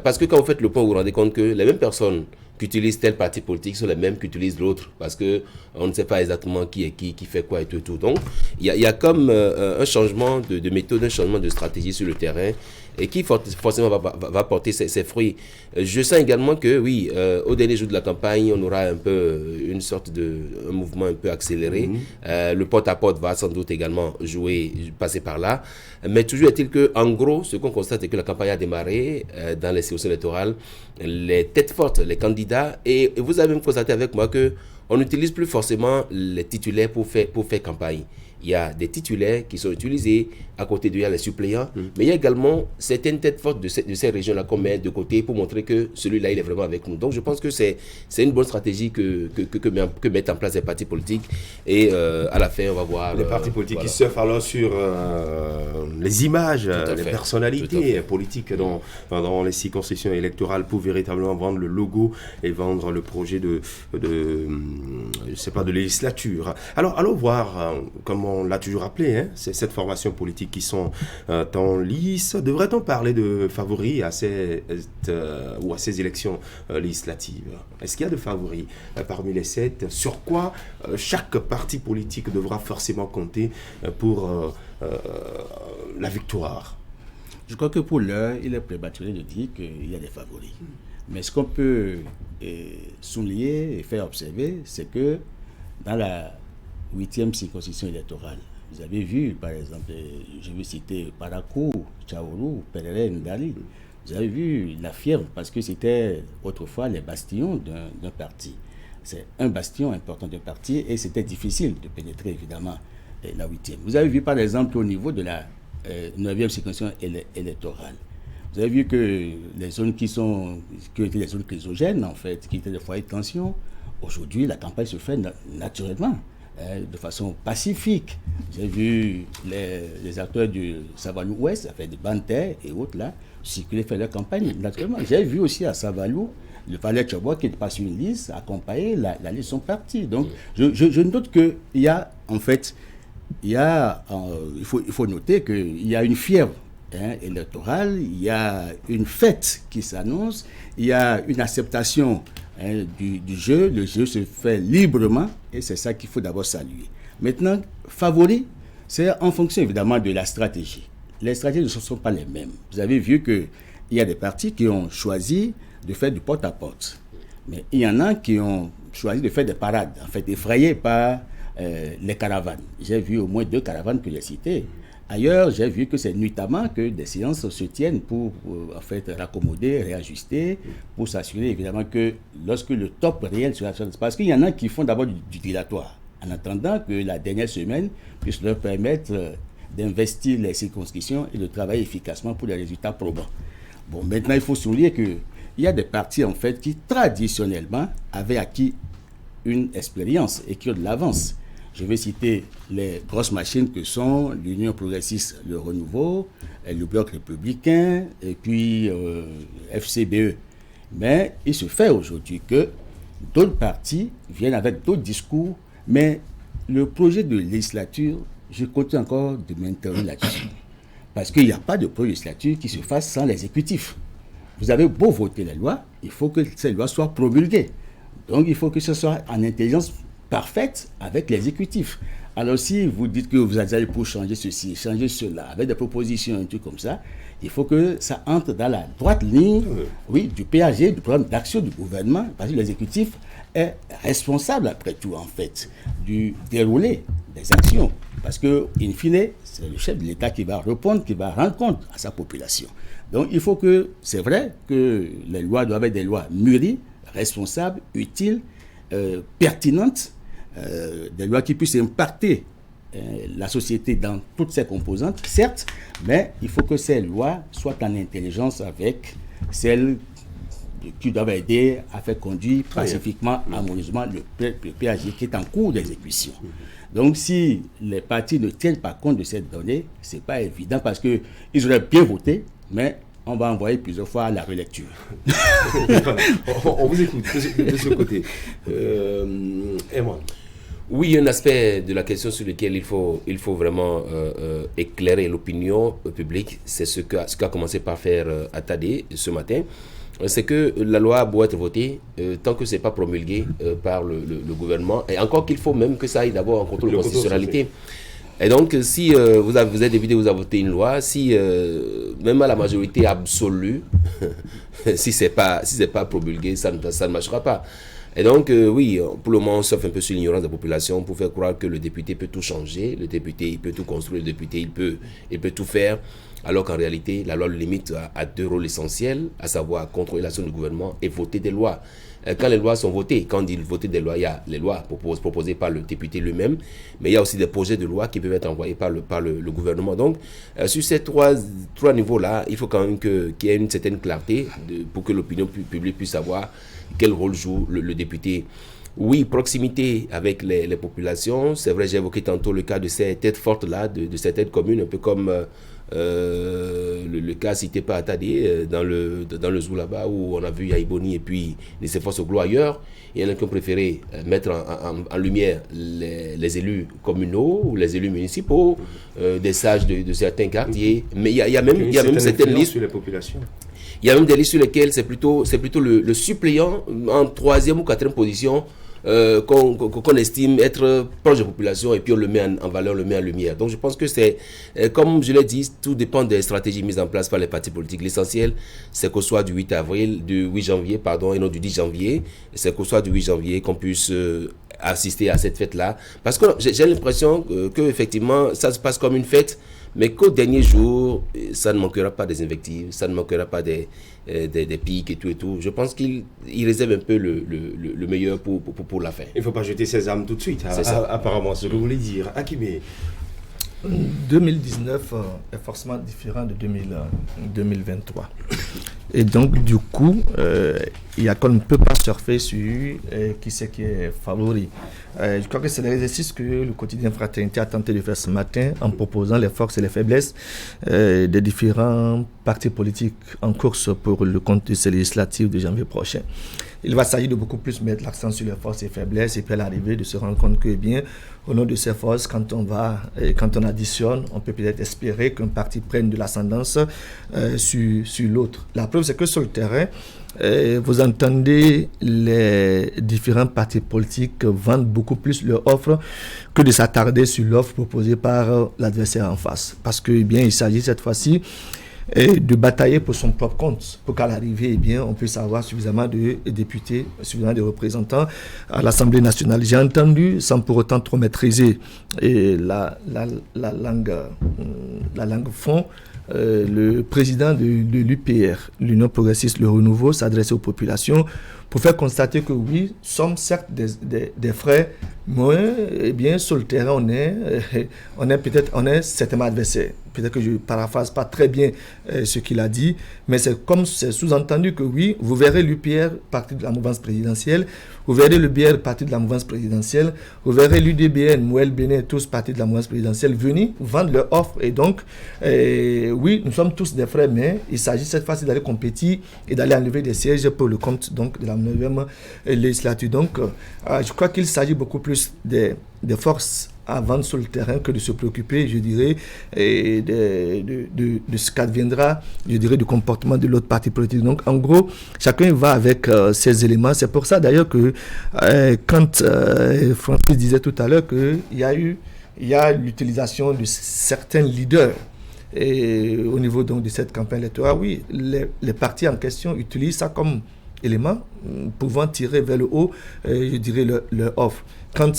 Parce que quand vous faites le point, vous vous rendez compte que les mêmes personnes qui utilisent tel parti politique sont les mêmes qui utilisent l'autre, parce qu'on ne sait pas exactement qui est qui fait quoi et tout. Donc, il y a comme un changement de méthode, un changement de stratégie sur le terrain, et qui forcément va porter ses fruits. Je sens également que, oui, au dernier jour de la campagne, on aura un peu une sorte un mouvement un peu accéléré. Le porte-à-porte va sans doute également passer par là. Mais toujours est-il qu'en gros, ce qu'on constate, c'est que la campagne a démarré dans les circonscriptions électorales, les têtes fortes, les candidats, et vous avez même constaté avec moi qu'on n'utilise plus forcément les titulaires pour faire campagne. Il y a des titulaires qui sont utilisés, à côté d'eux, il y a les suppléants, mais il y a également certaines têtes fortes de ces régions-là qu'on met de côté pour montrer que celui-là, il est vraiment avec nous. Donc je pense que c'est une bonne stratégie que mettent en place les partis politiques, et à la fin, on va voir... Les partis politiques qui surfent alors sur les images, les personnalités politiques dans les circonscriptions électorales pour véritablement vendre le logo et vendre le projet de c'est pas de législature. Alors, allons voir, comme on l'a toujours appelé, hein, cette formation politique qui sont en lice. Devrait-on parler de favoris à ces élections législatives? Est-ce qu'il y a de favoris parmi les 7? Sur quoi chaque parti politique devra forcément compter pour la victoire? Je crois que pour l'heure, il est prématuré de dire qu'il y a des favoris. Mais ce qu'on peut souligner et faire observer, c'est que dans la 8e circonscription électorale, vous avez vu, par exemple, je vais citer Parakou, Tchaourou, Perere, Ndali. Vous avez vu la fièvre, parce que c'était autrefois les bastions d'un parti. C'est un bastion important d'un parti et c'était difficile de pénétrer, évidemment, la 8e. Vous avez vu, par exemple, au niveau de la 9e circonscription électorale, vous avez vu que les zones qui étaient des zones chrysogènes, en fait, qui étaient des foyers de tension, aujourd'hui, la campagne se fait naturellement, de façon pacifique. J'ai vu les acteurs du Savalou Ouest, ça fait des Bantais et autres là, circuler, faire leur campagne naturellement. J'ai vu aussi à Savalou, le Valais Tchobois qui est passé une liste, accompagner la liste de son parti. Donc, je note qu'il y a, en fait, il faut noter qu'il y a une fièvre électorale, il y a une fête qui s'annonce, il y a une acceptation du jeu. Le jeu se fait librement et c'est ça qu'il faut d'abord saluer. Maintenant, favori, c'est en fonction évidemment de la stratégie. Les stratégies ne sont pas les mêmes. Vous avez vu qu'il y a des partis qui ont choisi de faire du porte-à-porte. Mais il y en a qui ont choisi de faire des parades, en fait, effrayés par les caravanes. J'ai vu au moins 2 caravanes que j'ai citées. Ailleurs, j'ai vu que c'est nuitamment que des séances se tiennent pour en fait, raccommoder, réajuster, pour s'assurer évidemment que lorsque le top réel sera sur l'espace, parce qu'il y en a qui font d'abord du dilatoire, en attendant que la dernière semaine puisse leur permettre d'investir les circonscriptions et de travailler efficacement pour des résultats probants. Bon, maintenant, il faut souligner qu'il y a des partis, en fait, qui traditionnellement avaient acquis une expérience et qui ont de l'avance. Je vais citer les grosses machines que sont l'Union progressiste, le Renouveau, le Bloc républicain et puis FCBE. Mais il se fait aujourd'hui que d'autres partis viennent avec d'autres discours, mais le projet de législature, je continue encore de m'interroger là-dessus. Parce qu'il n'y a pas de projet de législature qui se fasse sans l'exécutif. Vous avez beau voter les lois, il faut que ces lois soient promulguées. Donc il faut que ce soit en intelligence parfaite avec l'exécutif. Alors si vous dites que vous allez pour changer ceci, changer cela, avec des propositions, un truc comme ça, il faut que ça entre dans la droite ligne du PAG, du programme d'action du gouvernement, parce que l'exécutif est responsable, après tout, en fait, du déroulé des actions. Parce que, in fine, c'est le chef de l'État qui va répondre, qui va rendre compte à sa population. Donc il faut que, c'est vrai que les lois doivent être des lois mûries, responsables, utiles, pertinentes, des lois qui puissent impacter la société dans toutes ses composantes, certes, mais il faut que ces lois soient en intelligence avec celles qui doivent aider à faire conduire pacifiquement, harmonieusement le PAG qui est en cours d'exécution. Donc si les partis ne tiennent pas compte de cette donnée, ce n'est pas évident parce qu'ils auraient bien voté, mais on va envoyer plusieurs fois à la relecture. On vous écoute de ce côté. Et moi? Oui, un aspect de la question sur lequel il faut vraiment éclairer l'opinion publique, c'est ce qu'a commencé par faire Attadé ce matin. C'est que la loi doit être votée tant que ce n'est pas promulgué par le gouvernement. Et encore qu'il faut même que ça aille d'abord en contrôle de constitutionnalité. Et donc, si vous êtes député, vous avez voté une loi, si même à la majorité absolue, si c'est pas promulgué, ça ne marchera pas. Et donc, oui, pour le moment, on surfe un peu sur l'ignorance de la population pour faire croire que le député peut tout changer, le député, il peut tout construire, le député, il peut tout faire, alors qu'en réalité, la loi le limite à 2 rôles essentiels, à savoir contrôler l'action du gouvernement et voter des lois. Quand les lois sont votées, quand on dit voter des lois, il y a les lois proposées par le député lui-même, mais il y a aussi des projets de loi qui peuvent être envoyés par le gouvernement. Donc, sur ces trois niveaux-là, il faut quand même qu'il y ait une certaine clarté pour que l'opinion publique puisse savoir quel rôle joue le député. Oui, proximité avec les populations. C'est vrai, j'ai évoqué tantôt le cas de ces têtes fortes-là, de ces têtes communes, un peu comme Le cas cité par Atadé dans le zoo là-bas, où on a vu Yaïboni et puis les efforts Glo ailleurs. Il y en a qui ont préféré mettre en lumière les élus communaux ou les élus municipaux, des sages de certains quartiers. Mais il y a même certaines listes sur les populations. Il y a même des listes sur lesquelles c'est plutôt le suppléant en 3e ou 4e position qu'on estime être proche de la population, et puis on le met en valeur, on le met en lumière. Donc je pense que c'est, comme je l'ai dit, tout dépend des stratégies mises en place par les partis politiques. L'essentiel, c'est qu'au soir du 8 janvier, et non du 10 janvier, c'est qu'au soir du 8 janvier qu'on puisse assister à cette fête-là. Parce que j'ai l'impression que effectivement, ça se passe comme une fête, mais qu'au dernier jour, ça ne manquera pas des invectives, ça ne manquera pas des pics et tout. Je pense qu'il réserve un peu le meilleur pour la fin. Il ne faut pas jeter ses armes tout de suite, apparemment, c'est ce que vous voulez dire. Hakimé. 2019 est forcément différent de 2023. Et donc, du coup, il y a qu'on ne peut pas surfer sur qui c'est qui est favori. Je crois que c'est l'exercice que le quotidien Fraternité a tenté de faire ce matin en proposant les forces et les faiblesses des différents partis politiques en course pour le contexte législatif de janvier prochain. Il va s'agir de beaucoup plus mettre l'accent sur les forces et faiblesses, et puis à l'arrivée de se rendre compte que, bien, au nom de ces forces, quand on additionne, on peut peut-être espérer qu'un parti prenne de l'ascendance sur l'autre. La preuve, c'est que sur le terrain, vous entendez les différents partis politiques vendre beaucoup plus leur offre que de s'attarder sur l'offre proposée par l'adversaire en face. Parce que, bien, il s'agit cette fois-ci de batailler pour son propre compte, pour qu'à l'arrivée, eh bien, on puisse avoir suffisamment de députés, suffisamment de représentants à l'Assemblée nationale. J'ai entendu, sans pour autant trop maîtriser la langue fond, le président de l'UPR, l'Union progressiste, le renouveau, s'adresser aux populations pour faire constater que oui, sommes certes des frères, mais eh bien, sur le terrain, on est certainement adversaires. Peut-être que je ne paraphrase pas très bien ce qu'il a dit, mais c'est sous-entendu que oui, vous verrez l'UPR parti de la mouvance présidentielle, vous verrez le BR parti de la mouvance présidentielle, vous verrez l'UDBN, Mouel Bénin, tous partis de la mouvance présidentielle, venir vendre leur offre. Et donc, oui, nous sommes tous des frères, mais il s'agit cette fois-ci d'aller compétir et d'aller enlever des sièges pour le compte donc, de la 9e législature. Donc, je crois qu'il s'agit beaucoup plus des forces à vendre sur le terrain que de se préoccuper, je dirais, de ce qu'adviendra, je dirais, du comportement de l'autre parti politique. Donc, en gros, chacun va avec ses éléments. C'est pour ça, d'ailleurs, que quand Francis disait tout à l'heure qu'il y a l'utilisation de certains leaders au niveau donc, de cette campagne électorale, oui, les partis en question utilisent ça comme élément pouvant tirer vers le haut, je dirais, leur offre. Quand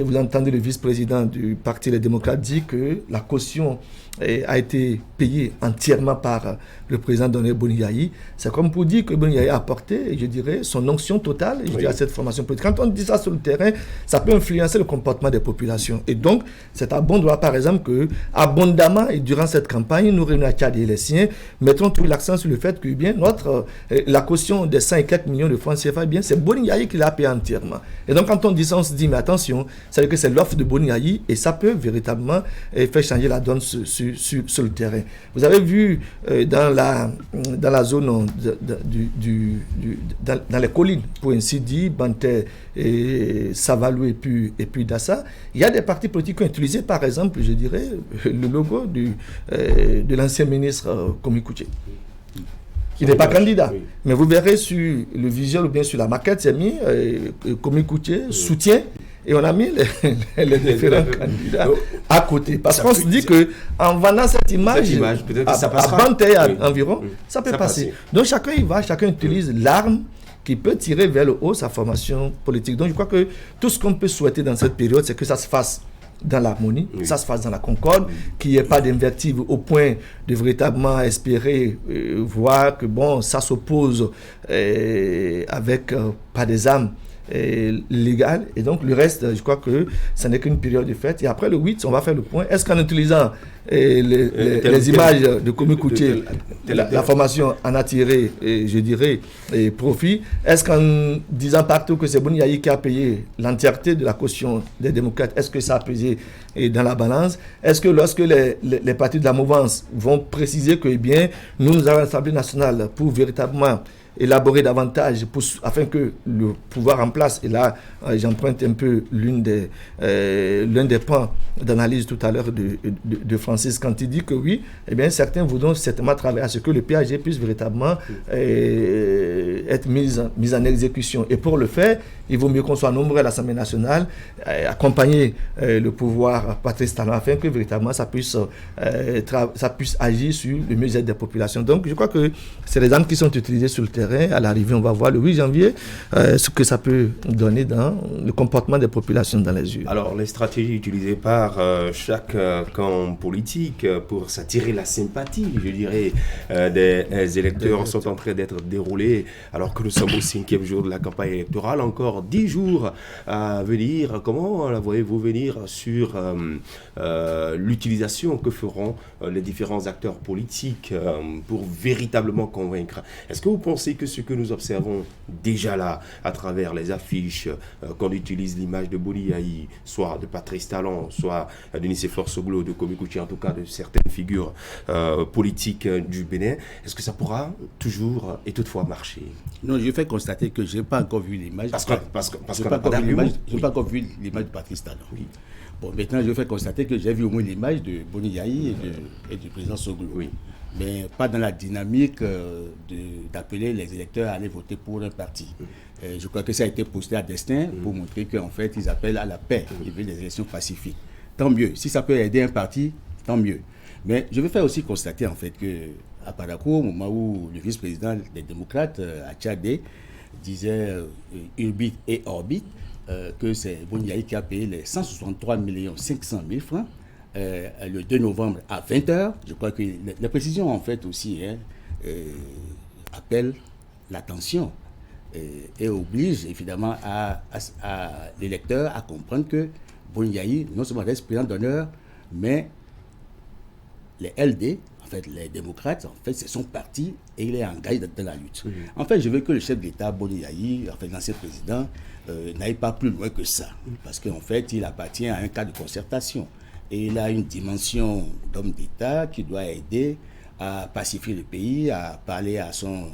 vous entendez le vice-président du Parti Les Démocrates dire que la caution a été payée entièrement par le président Daniel Boni-Yayi, c'est comme pour dire que Boni-Yayi a apporté, je dirais, son onction totale à cette formation politique. Quand on dit ça sur le terrain, ça peut influencer le comportement des populations. Et donc, c'est à bon droit, par exemple, que abondamment et durant cette campagne, nous, réunions à Tchad et les siens, mettons tout l'accent sur le fait que bien, la caution des 100 et quelques millions de francs CFA, bien, c'est Boni-Yayi qui l'a payé entièrement. Et donc, quand on dit ça, on se dit, mais attention, c'est-à-dire que c'est l'offre de Boni-Yayi et ça peut véritablement faire changer la donne sur le terrain. Vous avez vu dans la zone dans les collines, pour ainsi dire, Banté, Savalou et puis Dassa, il y a des partis politiques qui ont utilisé, par exemple, je dirais, le logo de l'ancien ministre Komi Kouché, qui n'est pas candidat. Oui. Mais vous verrez sur le visuel ou bien sur la maquette, c'est mis Komi Kouché, soutien. Et on a mis les différents candidats à côté. Parce qu'on se dit qu'en vendant cette image à Banté environ, ça peut passer. Donc chacun y va, chacun utilise l'arme qui peut tirer vers le haut sa formation politique. Donc je crois que tout ce qu'on peut souhaiter dans cette période, c'est que ça se fasse dans l'harmonie, ça se fasse dans la concorde, qu'il n'y ait pas d'invertive au point de véritablement espérer voir que bon, ça s'oppose avec pas des âmes légal. Et donc, le reste, je crois que ce n'est qu'une période de fête. Et après le 8, on va faire le point. Est-ce qu'en utilisant les images de Komi Koutié, la formation en a tiré, je dirais, profit? Est-ce qu'en disant partout que c'est Boni Yayi qui a payé l'entièreté de la caution des démocrates, est-ce que ça a pesé dans la balance? Est-ce que lorsque les partis de la mouvance vont préciser que, eh bien, nous avons l'Assemblée nationale pour véritablement élaborer davantage afin que le pouvoir en place, et là j'emprunte un peu l'un des points d'analyse tout à l'heure de Francis, quand il dit que oui, eh bien certains voudront certainement travailler à ce que le PAG puisse véritablement être mis en exécution. Et pour le faire, il vaut mieux qu'on soit nombreux à l'Assemblée nationale, accompagner le pouvoir Patrice Talon afin que véritablement ça puisse agir sur le mieux-être des populations. Donc je crois que c'est les armes qui sont utilisées sur le terrain. À l'arrivée, on va voir le 8 janvier ce que ça peut donner dans le comportement des populations dans les urnes. Alors, les stratégies utilisées par chaque camp politique pour s'attirer la sympathie, je dirais, des électeurs sont en train d'être déroulées, alors que nous sommes au 5e jour de la campagne électorale, encore 10 jours à venir. Comment la voyez-vous venir sur l'utilisation que feront les différents acteurs politiques pour véritablement convaincre? Est-ce que vous pensez que ce que nous observons déjà là, à travers les affiches, qu'on utilise l'image de Boni Yayi, soit de Patrice Talon, soit de Nicéphore Soglo, de Komi Koutié, en tout cas de certaines figures politiques du Bénin, est-ce que ça pourra toujours et toutefois marcher? Non, je fais constater que je n'ai pas encore vu l'image. Je n'ai pas encore vu l'image de Patrice Talon. Oui. Bon, maintenant, je fais constater que j'ai vu au moins l'image de Boni Yayi et du président Soglo. Oui. Mais pas dans la dynamique d'appeler les électeurs à aller voter pour un parti. Je crois que ça a été posté à destin pour montrer qu'en fait, ils appellent à la paix. Ils veulent des élections pacifiques. Tant mieux. Si ça peut aider un parti, tant mieux. Mais je vais faire aussi constater en fait qu'à Parakou, au moment où le vice-président des démocrates, à Tchadé, disait Urbit et Orbit, que c'est Boni Yayi qui a payé les 163 500 000 francs, le 2 novembre à 20h. Je crois que la précision en fait aussi appelle l'attention et oblige évidemment à l'électeur à comprendre que Boni Yayi non seulement reste président d'honneur, mais les LD, en fait les démocrates, en fait c'est son parti et il est engagé dans la lutte. En fait, je veux que le chef d'État Boni Yayi, en fait l'ancien président, n'aille pas plus loin que ça, parce qu'en fait il appartient à un cadre de concertation. Et il a une dimension d'homme d'État qui doit aider à pacifier le pays, à parler à son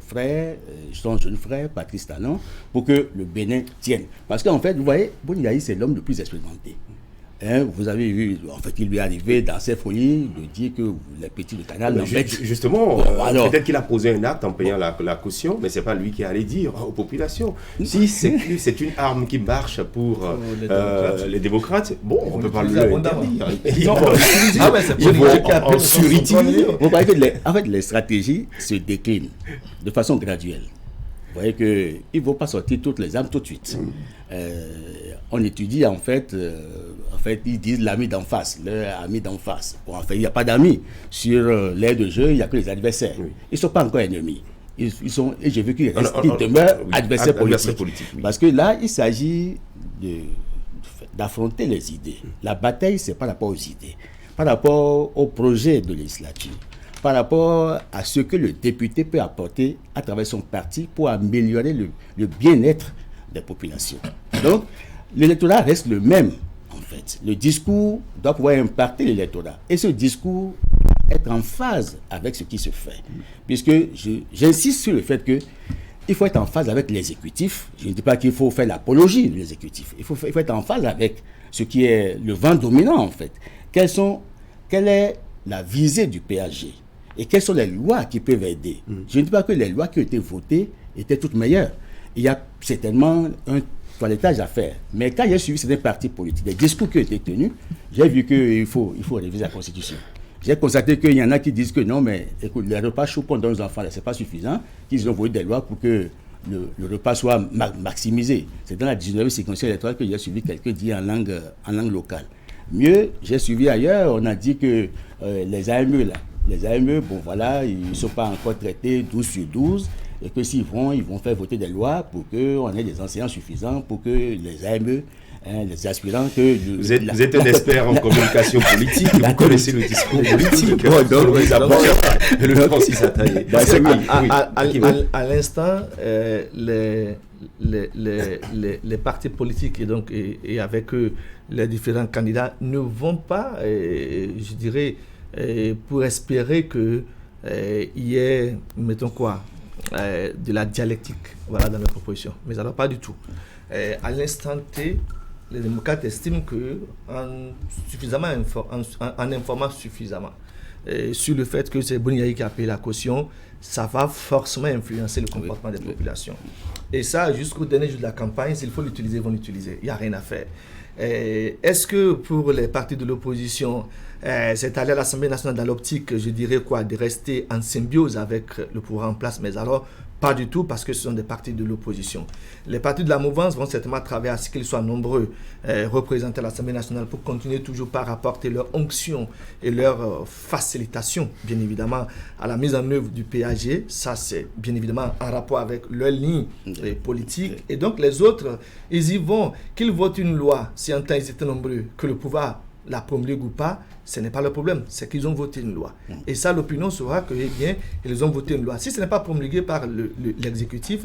frère, son jeune frère, Patrice Talon, pour que le Bénin tienne. Parce qu'en fait, vous voyez, Boni Yayi, c'est l'homme le plus expérimenté. Vous avez vu, en fait, il lui est arrivé dans ses folies de dire que les petits du canal... Justement, peut-être qu'il a posé un acte en payant la caution, mais ce n'est pas lui qui allait dire aux populations. Si c'est une arme qui marche pour les démocrates, bon, on ne peut pas le interdire. Vous voyez que en fait, les stratégies se déclinent de façon graduelle. Vous voyez qu'il ne faut pas sortir toutes les armes tout de suite. On étudie en fait, ils disent l'ami d'en face, leur ami d'en face. Bon, en fait, il n'y a pas d'amis. Sur l'aire de jeu, il n'y a que les adversaires. Ils ne sont pas encore ennemis. Ils sont, et j'ai vu qu'ils demeurent adversaires politiques. Parce que là, il s'agit d'affronter les idées. La bataille, c'est par rapport aux idées, par rapport au projet de législature, par rapport à ce que le député peut apporter à travers son parti pour améliorer le bien-être des populations. Donc, l'électorat reste le même, en fait. Le discours doit pouvoir impacter l'électorat. Et ce discours doit être en phase avec ce qui se fait. Puisque j'insiste sur le fait qu'il faut être en phase avec l'exécutif. Je ne dis pas qu'il faut faire l'apologie de l'exécutif. Il faut être en phase avec ce qui est le vent dominant, en fait. Quelle est la visée du PAG? Et quelles sont les lois qui peuvent aider? Je ne dis pas que les lois qui ont été votées étaient toutes meilleures. Il y a certainement un toilettage à faire. Mais quand j'ai suivi certains partis politiques, les discours qui ont été tenus, j'ai vu qu'il faut réviser la Constitution. J'ai constaté qu'il y en a qui disent que non, mais écoute, les repas chauds qu'on donne aux enfants, ce n'est pas suffisant, qu'ils ont voté des lois pour que le repas soit maximisé. C'est dans la 19e circonscription électorale que j'ai suivi quelqu'un dit en langue locale. Mieux, j'ai suivi ailleurs, on a dit que les AME, bon voilà, ils ne sont pas encore traités 12 sur 12, et que s'ils vont, ils vont faire voter des lois pour qu'on ait des enseignants suffisants, pour que les AME, les aspirants... Vous êtes un expert en communication politique, vous connaissez le discours politique. À l'instant, les partis politiques et avec eux, les différents candidats ne vont pas, je dirais, pour espérer qu'il y ait, mettons quoi, de la dialectique dans la proposition. Mais alors pas du tout. À l'instant T, les démocrates estiment qu'en informant suffisamment sur le fait que c'est Boniaï qui a payé la caution, ça va forcément influencer le comportement des populations. Et ça, jusqu'au dernier jour de la campagne, s'il faut l'utiliser, ils vont l'utiliser. Il n'y a rien à faire. Est-ce que pour les partis de l'opposition, c'est aller à l'Assemblée nationale dans l'optique, je dirais quoi, de rester en symbiose avec le pouvoir en place? Mais alors, pas du tout, parce que ce sont des partis de l'opposition. Les partis de la mouvance vont certainement travailler à ce qu'ils soient nombreux représentés à l'Assemblée nationale pour continuer toujours par apporter leur onction et leur facilitation, bien évidemment, à la mise en œuvre du PAG. Ça, c'est bien évidemment en rapport avec leur ligne politique. Et donc, les autres, ils y vont. Qu'ils votent une loi, si en temps ils étaient nombreux, que le pouvoir la promulgue ou pas, ce n'est pas le problème, c'est qu'ils ont voté une loi. Et ça, l'opinion sera que, ils ont voté une loi. Si ce n'est pas promulgué par l'exécutif,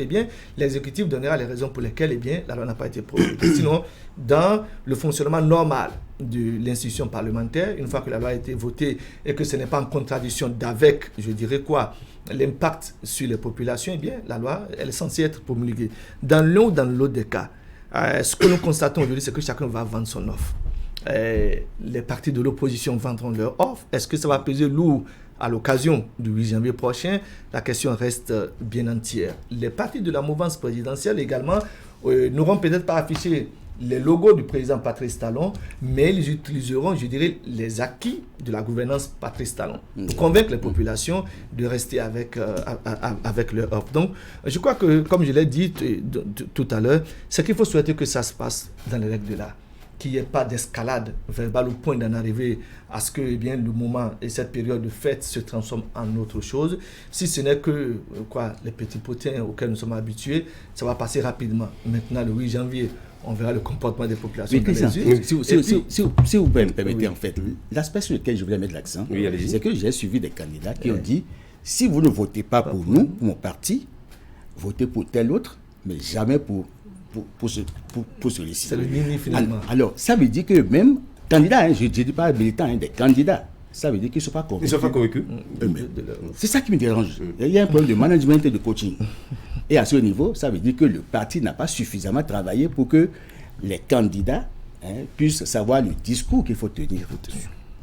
l'exécutif donnera les raisons pour lesquelles, la loi n'a pas été promulguée. Sinon, dans le fonctionnement normal de l'institution parlementaire, une fois que la loi a été votée et que ce n'est pas en contradiction d'avec, je dirais quoi, l'impact sur les populations, la loi, elle est censée être promulguée. Dans l'un ou dans l'autre des cas, ce que nous constatons aujourd'hui, c'est que chacun va vendre son offre. Les partis de l'opposition vendront leur offre. Est-ce que ça va peser lourd à l'occasion du 8 janvier prochain? La question reste bien entière. Les partis de la mouvance présidentielle également n'auront peut-être pas affiché les logos du président Patrice Talon, mais ils utiliseront, je dirais, les acquis de la gouvernance Patrice Talon pour convaincre les populations de rester avec leur offre. Donc, je crois que, comme je l'ai dit tout à l'heure, c'est qu'il faut souhaiter que ça se passe dans les règles de l'art, qu'il n'y ait pas d'escalade verbale au point d'en arriver à ce que le moment et cette période de fête se transforment en autre chose. Si ce n'est que les petits potins auxquels nous sommes habitués, ça va passer rapidement. Maintenant, le 8 janvier, on verra le comportement des populations. Si vous me permettez, en fait, l'aspect sur lequel je voulais mettre l'accent, c'est que j'ai suivi des candidats qui ont dit, si vous ne votez pas pour nous, pour mon parti, votez pour tel autre, mais jamais pour celui-ci. C'est le mini finalement. Alors, ça veut dire que même candidats, je ne dis pas militants, des candidats, ça veut dire qu'ils ne sont pas convaincus. Ils ne sont pas convaincus. C'est ça qui me dérange. Il y a un problème de management et de coaching. Et à ce niveau, ça veut dire que le parti n'a pas suffisamment travaillé pour que les candidats puissent savoir le discours qu'il faut tenir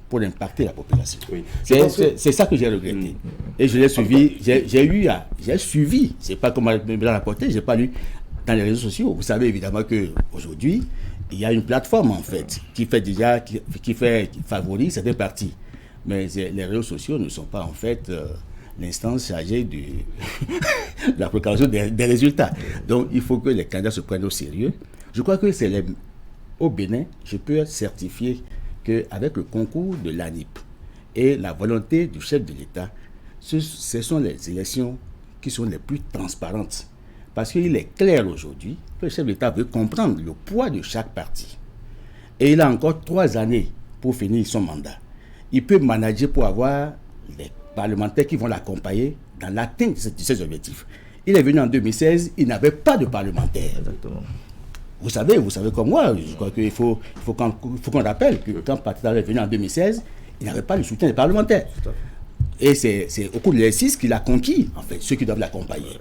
pour impacter la population. Oui. C'est ça que j'ai regretté. Et je l'ai suivi. J'ai suivi. C'est pas comme me l'a rapporté, j'ai pas lu dans les réseaux sociaux. Vous savez évidemment qu'aujourd'hui, il y a une plateforme en fait qui favorise certains partis. Mais les réseaux sociaux ne sont pas en fait l'instance chargée de la proclamation des résultats. Donc il faut que les candidats se prennent au sérieux. Je crois que au Bénin, je peux certifier qu'avec le concours de l'ANIP et la volonté du chef de l'État, ce sont les élections qui sont les plus transparentes. Parce qu'il est clair aujourd'hui que le chef de l'État veut comprendre le poids de chaque parti. Et il a encore 3 années pour finir son mandat. Il peut manager pour avoir les parlementaires qui vont l'accompagner dans l'atteinte de ses objectifs. Il est venu en 2016, il n'avait pas de parlementaires. Exactement. Vous savez comme moi, je crois qu'il faut qu'on rappelle que quand Patrice est venu en 2016, il n'avait pas le soutien des parlementaires. Et c'est au cours de l'exercice qu'il a conquis, en fait, ceux qui doivent l'accompagner.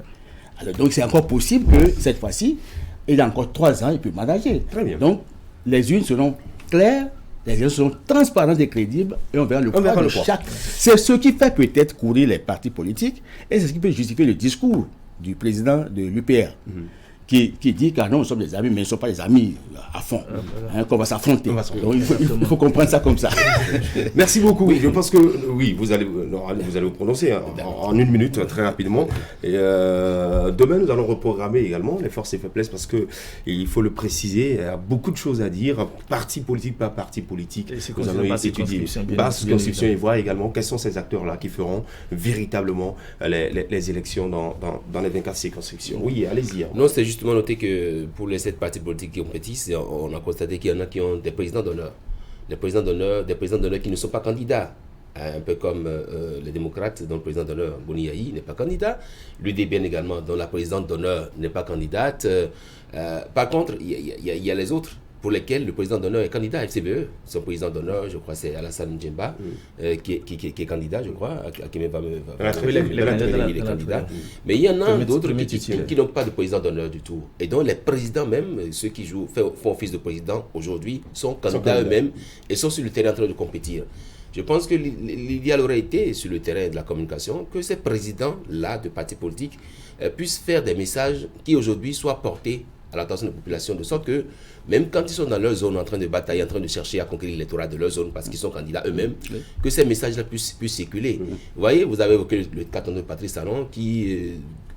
Alors, donc c'est encore possible que cette fois-ci, il a encore 3 ans, il peut manager. Très bien. Donc les urnes seront claires, les urnes seront transparentes et crédibles, et on verra le poids de chaque. C'est ce qui fait peut-être courir les partis politiques, et c'est ce qui peut justifier le discours du président de l'UPR, qui dit que non, nous sommes des amis, mais ils ne sont pas des amis à fond, qu'on va s'affronter. Donc, il faut comprendre ça comme ça. Merci beaucoup. Je pense que oui, vous allez vous prononcer en une minute, très rapidement. Et, demain, nous allons reprogrammer également les forces et faiblesses parce que il faut le préciser, il y a beaucoup de choses à dire, parti politique, pas parti politique. Nous allons étudier basse circonscription et voir également quels sont ces acteurs-là qui feront véritablement les élections dans les 24 circonscriptions. Oui, allez-y. Non, c'est justement noté que pour les 7 partis politiques qui compétissent, on a constaté qu'il y en a qui ont des présidents d'honneur. Des présidents d'honneur qui ne sont pas candidats. Un peu comme les démocrates, dont le président d'honneur, Boni Yahi, n'est pas candidat. L'UDPN également, dont la présidente d'honneur n'est pas candidate. Par contre, il y a les autres pour lesquels le président d'honneur est candidat à FCBE. Son président d'honneur, je crois, c'est Alassane Djemba, qui est candidat, je crois. Il est candidat. Mais il y en a d'autres qui n'ont pas de président d'honneur du tout. Et donc les présidents même, ceux qui font office de président aujourd'hui, sont candidats eux-mêmes et sont sur le terrain en train de compétir. Je pense que l'idéal aurait été, sur le terrain de la communication, que ces présidents-là de partis politiques puissent faire des messages qui aujourd'hui soient portés à l'attention de la population, de sorte que même quand ils sont dans leur zone en train de batailler, en train de chercher à conquérir l'électorat de leur zone parce qu'ils sont candidats eux-mêmes, que ces messages-là puissent circuler. Vous voyez, vous avez évoqué le cas de Patrice Talon qui est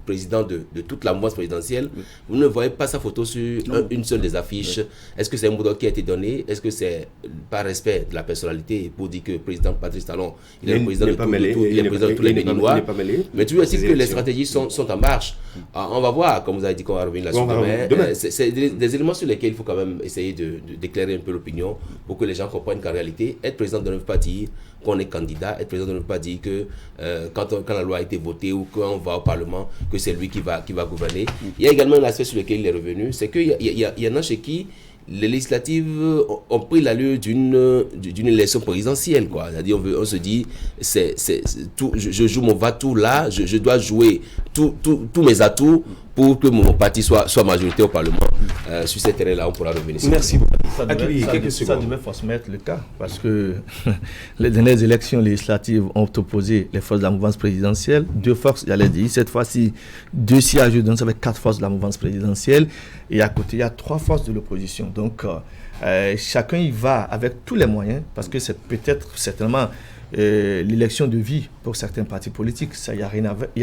président de toute la mouvance présidentielle. Vous ne voyez pas sa photo sur une seule des affiches. Est-ce que c'est un mot d'ordre qui a été donné? Est-ce que c'est par respect de la personnalité pour dire que le président Patrice Talon, il est le président de tous les Béninois? Mais tu veux dire que les stratégies sont en marche. On va voir, comme vous avez dit qu'on va revenir là-dessus demain. C'est des éléments sur lesquels il faut quand même essayer d'éclairer un peu l'opinion pour que les gens comprennent qu'en réalité, être président ne veut pas dire qu'on est candidat. Être président ne veut pas dire que quand la loi a été votée ou quand on va au Parlement, que c'est lui qui va gouverner. Il y a également un aspect sur lequel il est revenu, c'est qu'il y en a chez qui les législatives ont pris l'allure d'une élection présidentielle, quoi. C'est-à-dire, on se dit, je joue mon va-tout là, je dois jouer tous mes atouts pour que mon parti soit majoritaire au Parlement. Sur ce terrain-là, on pourra revenir. Merci beaucoup. Ça devait forcément mettre le cas, parce que les dernières élections législatives ont opposé les forces de la mouvance présidentielle. 2 forces, j'allais dire, cette fois-ci, 2 sièges, donc ça fait 4 forces de la mouvance présidentielle. Et à côté, il y a 3 forces de l'opposition. Donc, chacun y va avec tous les moyens, parce que c'est peut-être certainement l'élection de vie pour certains partis politiques. Ça, il n'y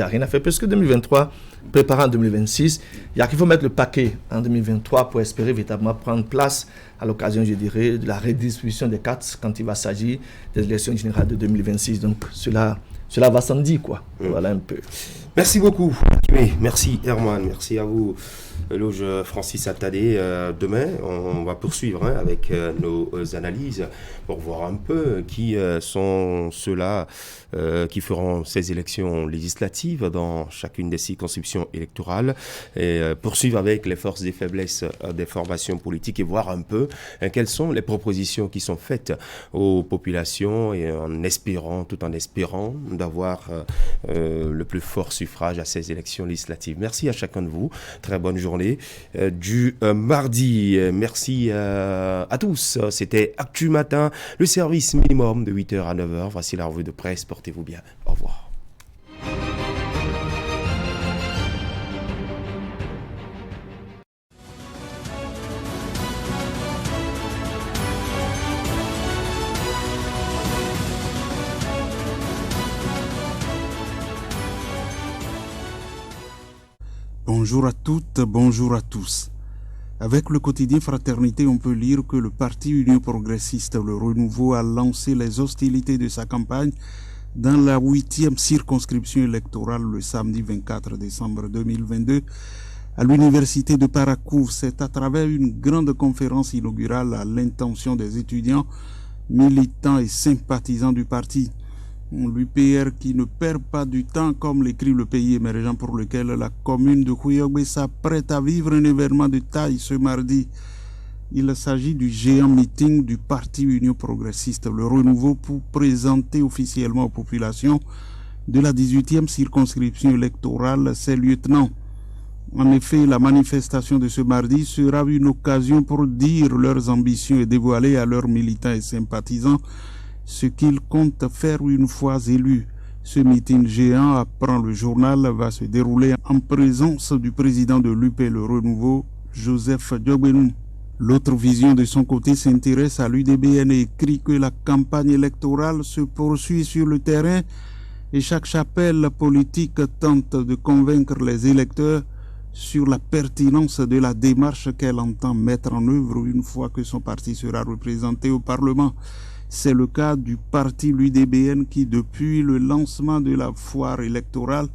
a rien à faire. Parce que 2023, préparant 2026, il faut mettre le paquet en 2023 pour espérer véritablement prendre place à l'occasion, je dirais, de la redistribution des cartes quand il va s'agir des élections générales de 2026. Donc, cela va sans dire, quoi. Voilà un peu. Merci beaucoup. Merci Herman. Merci à vous, Loge Francis Attadé. Demain, on va poursuivre avec nos analyses pour voir un peu qui sont ceux-là qui feront ces élections législatives dans chacune des circonscriptions électorales et poursuivre avec les forces et faiblesses des formations politiques et voir un peu quelles sont les propositions qui sont faites aux populations et tout en espérant d'avoir le plus fort suffrage à ces élections législatives. Merci à chacun de vous. Très bonne journée du mardi. Merci à tous. C'était Actu Matin, le service minimum de 8h à 9h. Voici la revue de presse. Portez-vous bien. Au revoir. Bonjour à toutes, bonjour à tous. Avec le quotidien Fraternité, on peut lire que le parti Union Progressiste, le Renouveau, a lancé les hostilités de sa campagne dans la 8e circonscription électorale le samedi 24 décembre 2022 à l'université de Parakou. C'est à travers une grande conférence inaugurale à l'intention des étudiants, militants et sympathisants du parti. L'UPR qui ne perd pas du temps, comme l'écrit le pays émergent pour lequel la commune de Kouyogbé s'apprête à vivre un événement de taille ce mardi. Il s'agit du géant meeting du parti Union Progressiste, le Renouveau, pour présenter officiellement aux populations de la 18e circonscription électorale ses lieutenants. En effet, la manifestation de ce mardi sera une occasion pour dire leurs ambitions et dévoiler à leurs militants et sympathisants ce qu'ils comptent faire une fois élus. Ce meeting géant, apprend le journal, va se dérouler en présence du président de l'UP Le Renouveau, Joseph Diogbenou. L'autre vision de son côté s'intéresse à l'UDBN et écrit que la campagne électorale se poursuit sur le terrain et chaque chapelle politique tente de convaincre les électeurs sur la pertinence de la démarche qu'elle entend mettre en œuvre une fois que son parti sera représenté au Parlement. C'est le cas du parti l'UDBN qui, depuis le lancement de la foire électorale,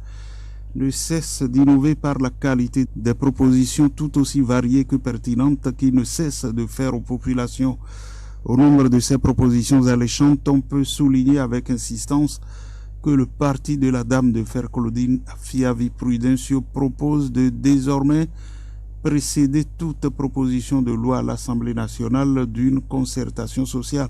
ne cesse d'innover par la qualité des propositions tout aussi variées que pertinentes qu'il ne cesse de faire aux populations. Au nombre de ces propositions alléchantes, on peut souligner avec insistance que le parti de la Dame de Fer Claudine Fiavi Prudencio propose de désormais précéder toute proposition de loi à l'Assemblée nationale d'une concertation sociale.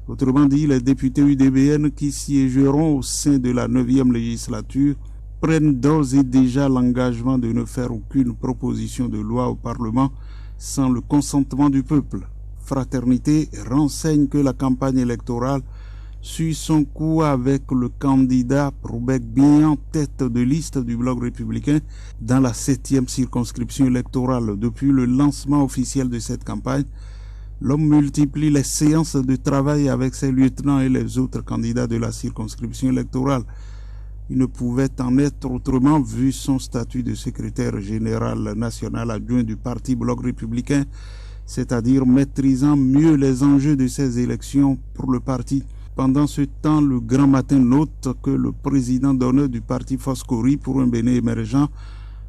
Autrement dit, les députés UDBN qui siégeront au sein de la 9e législature prennent d'ores et déjà l'engagement de ne faire aucune proposition de loi au Parlement sans le consentement du peuple. Fraternité renseigne que la campagne électorale suit son cours avec le candidat Probec bien en tête de liste du Bloc républicain dans la 7e circonscription électorale. Depuis le lancement officiel de cette campagne, l'homme multiplie les séances de travail avec ses lieutenants et les autres candidats de la circonscription électorale. Il ne pouvait en être autrement vu son statut de secrétaire général national adjoint du parti Bloc républicain, c'est-à-dire maîtrisant mieux les enjeux de ces élections pour le parti. Pendant ce temps, le Grand Matin note que le président d'honneur du parti Foscori pour un Bénin émergent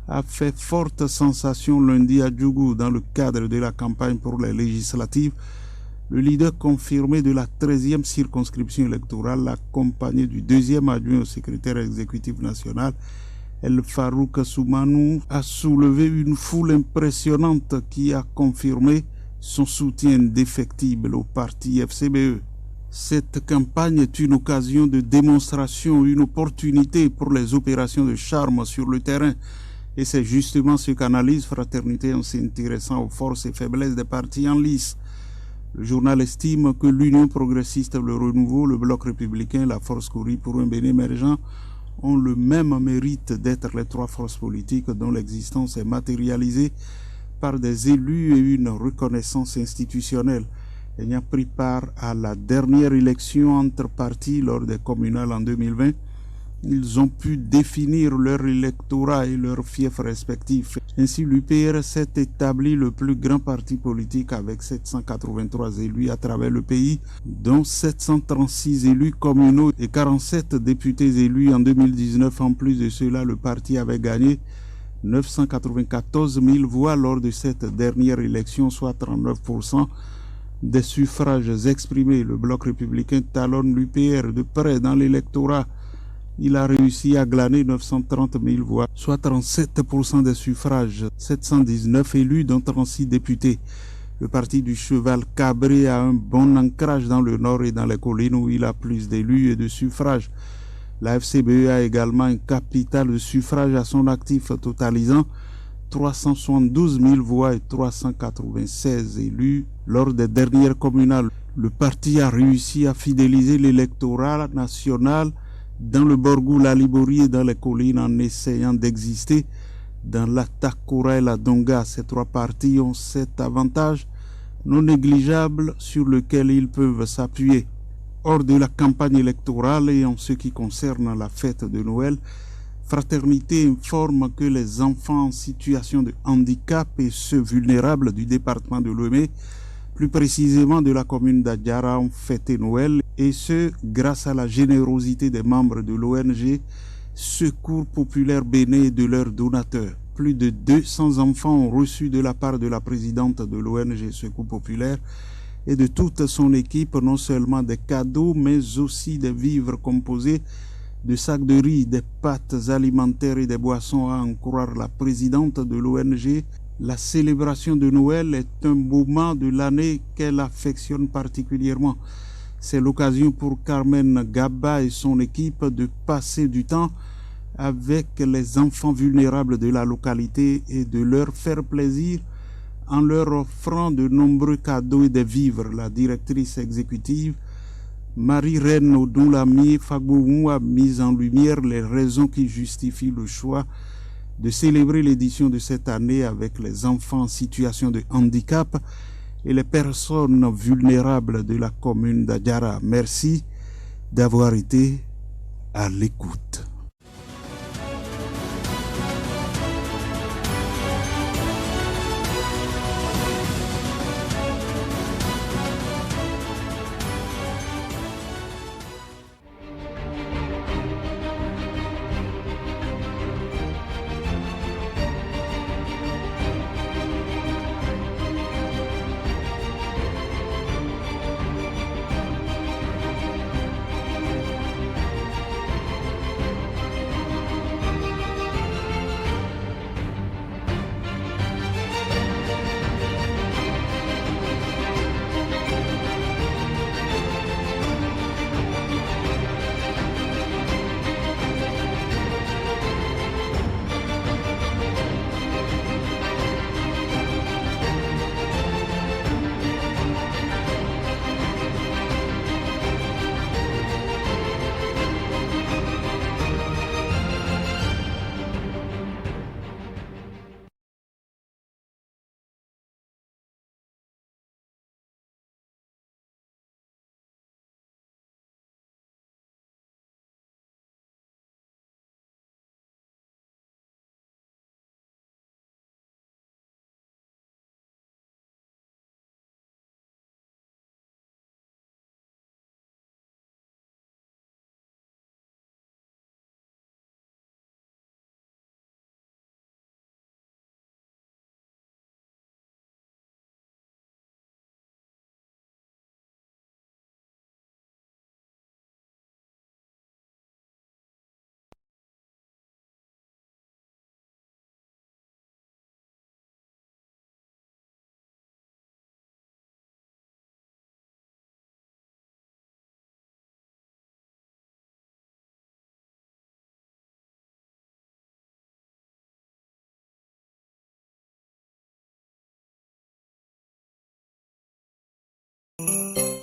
a fait forte sensation lundi à Djougou dans le cadre de la campagne pour les législatives. Le leader confirmé de la 13e circonscription électorale, accompagné du 2e adjoint au secrétaire exécutif national, El Farouk Soumanou, a soulevé une foule impressionnante qui a confirmé son soutien indéfectible au parti FCBE. Cette campagne est une occasion de démonstration, une opportunité pour les opérations de charme sur le terrain. Et c'est justement ce qu'analyse Fraternité en s'intéressant aux forces et faiblesses des partis en lice. Le journal estime que l'Union progressiste, le Renouveau, le Bloc républicain, la Force Kouri pour un Bénin émergent ont le même mérite d'être les trois forces politiques dont l'existence est matérialisée par des élus et une reconnaissance institutionnelle. Ayant pris part à la dernière élection entre partis lors des communales en 2020, ils ont pu définir leur électorat et leurs fiefs respectifs. Ainsi, l'UPR s'est établi le plus grand parti politique avec 783 élus à travers le pays, dont 736 élus communaux et 47 députés élus en 2019. En plus de cela, le parti avait gagné 994 000 voix lors de cette dernière élection, soit 39% des suffrages exprimés. Le Bloc républicain talonne l'UPR de près dans l'électorat. Il a réussi à glaner 930 000 voix, soit 37% des suffrages, 719 élus dont 36 députés. Le parti du cheval cabré a un bon ancrage dans le nord et dans les collines où il a plus d'élus et de suffrages. La FCBE a également un capital de suffrages à son actif, totalisant 372 000 voix et 396 élus lors des dernières communales. Le parti a réussi à fidéliser l'électorat national dans le Borgou, la Libori et dans les collines en essayant d'exister dans la Takura et la Donga. Ces trois partis ont cet avantage non négligeable sur lequel ils peuvent s'appuyer. Hors de la campagne électorale et en ce qui concerne la fête de Noël, Fraternité informe que les enfants en situation de handicap et ceux vulnérables du département de Lomé, plus précisément de la commune d'Adjara, ont fêté Noël, et ce, grâce à la générosité des membres de l'ONG Secours Populaire Bénin et de leurs donateurs. Plus de 200 enfants ont reçu de la part de la présidente de l'ONG Secours Populaire et de toute son équipe non seulement des cadeaux, mais aussi des vivres composés de sacs de riz, des pâtes alimentaires et des boissons. À en croire la présidente de l'ONG, la célébration de Noël est un moment de l'année qu'elle affectionne particulièrement. C'est l'occasion pour Carmen Gaba et son équipe de passer du temps avec les enfants vulnérables de la localité et de leur faire plaisir en leur offrant de nombreux cadeaux et des vivres. La directrice exécutive Marie-Reine Odoulami Fagbouou a mis en lumière les raisons qui justifient le choix de célébrer l'édition de cette année avec les enfants en situation de handicap et les personnes vulnérables de la commune d'Adjara. Merci d'avoir été à l'écoute.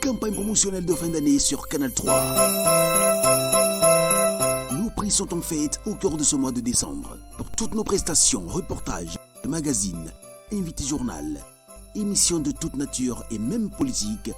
Campagne promotionnelle de fin d'année sur Canal 3. Nos prix sont en fête au cœur de ce mois de décembre. Pour toutes nos prestations, reportages, magazines, invités journal, émissions de toute nature et même politique,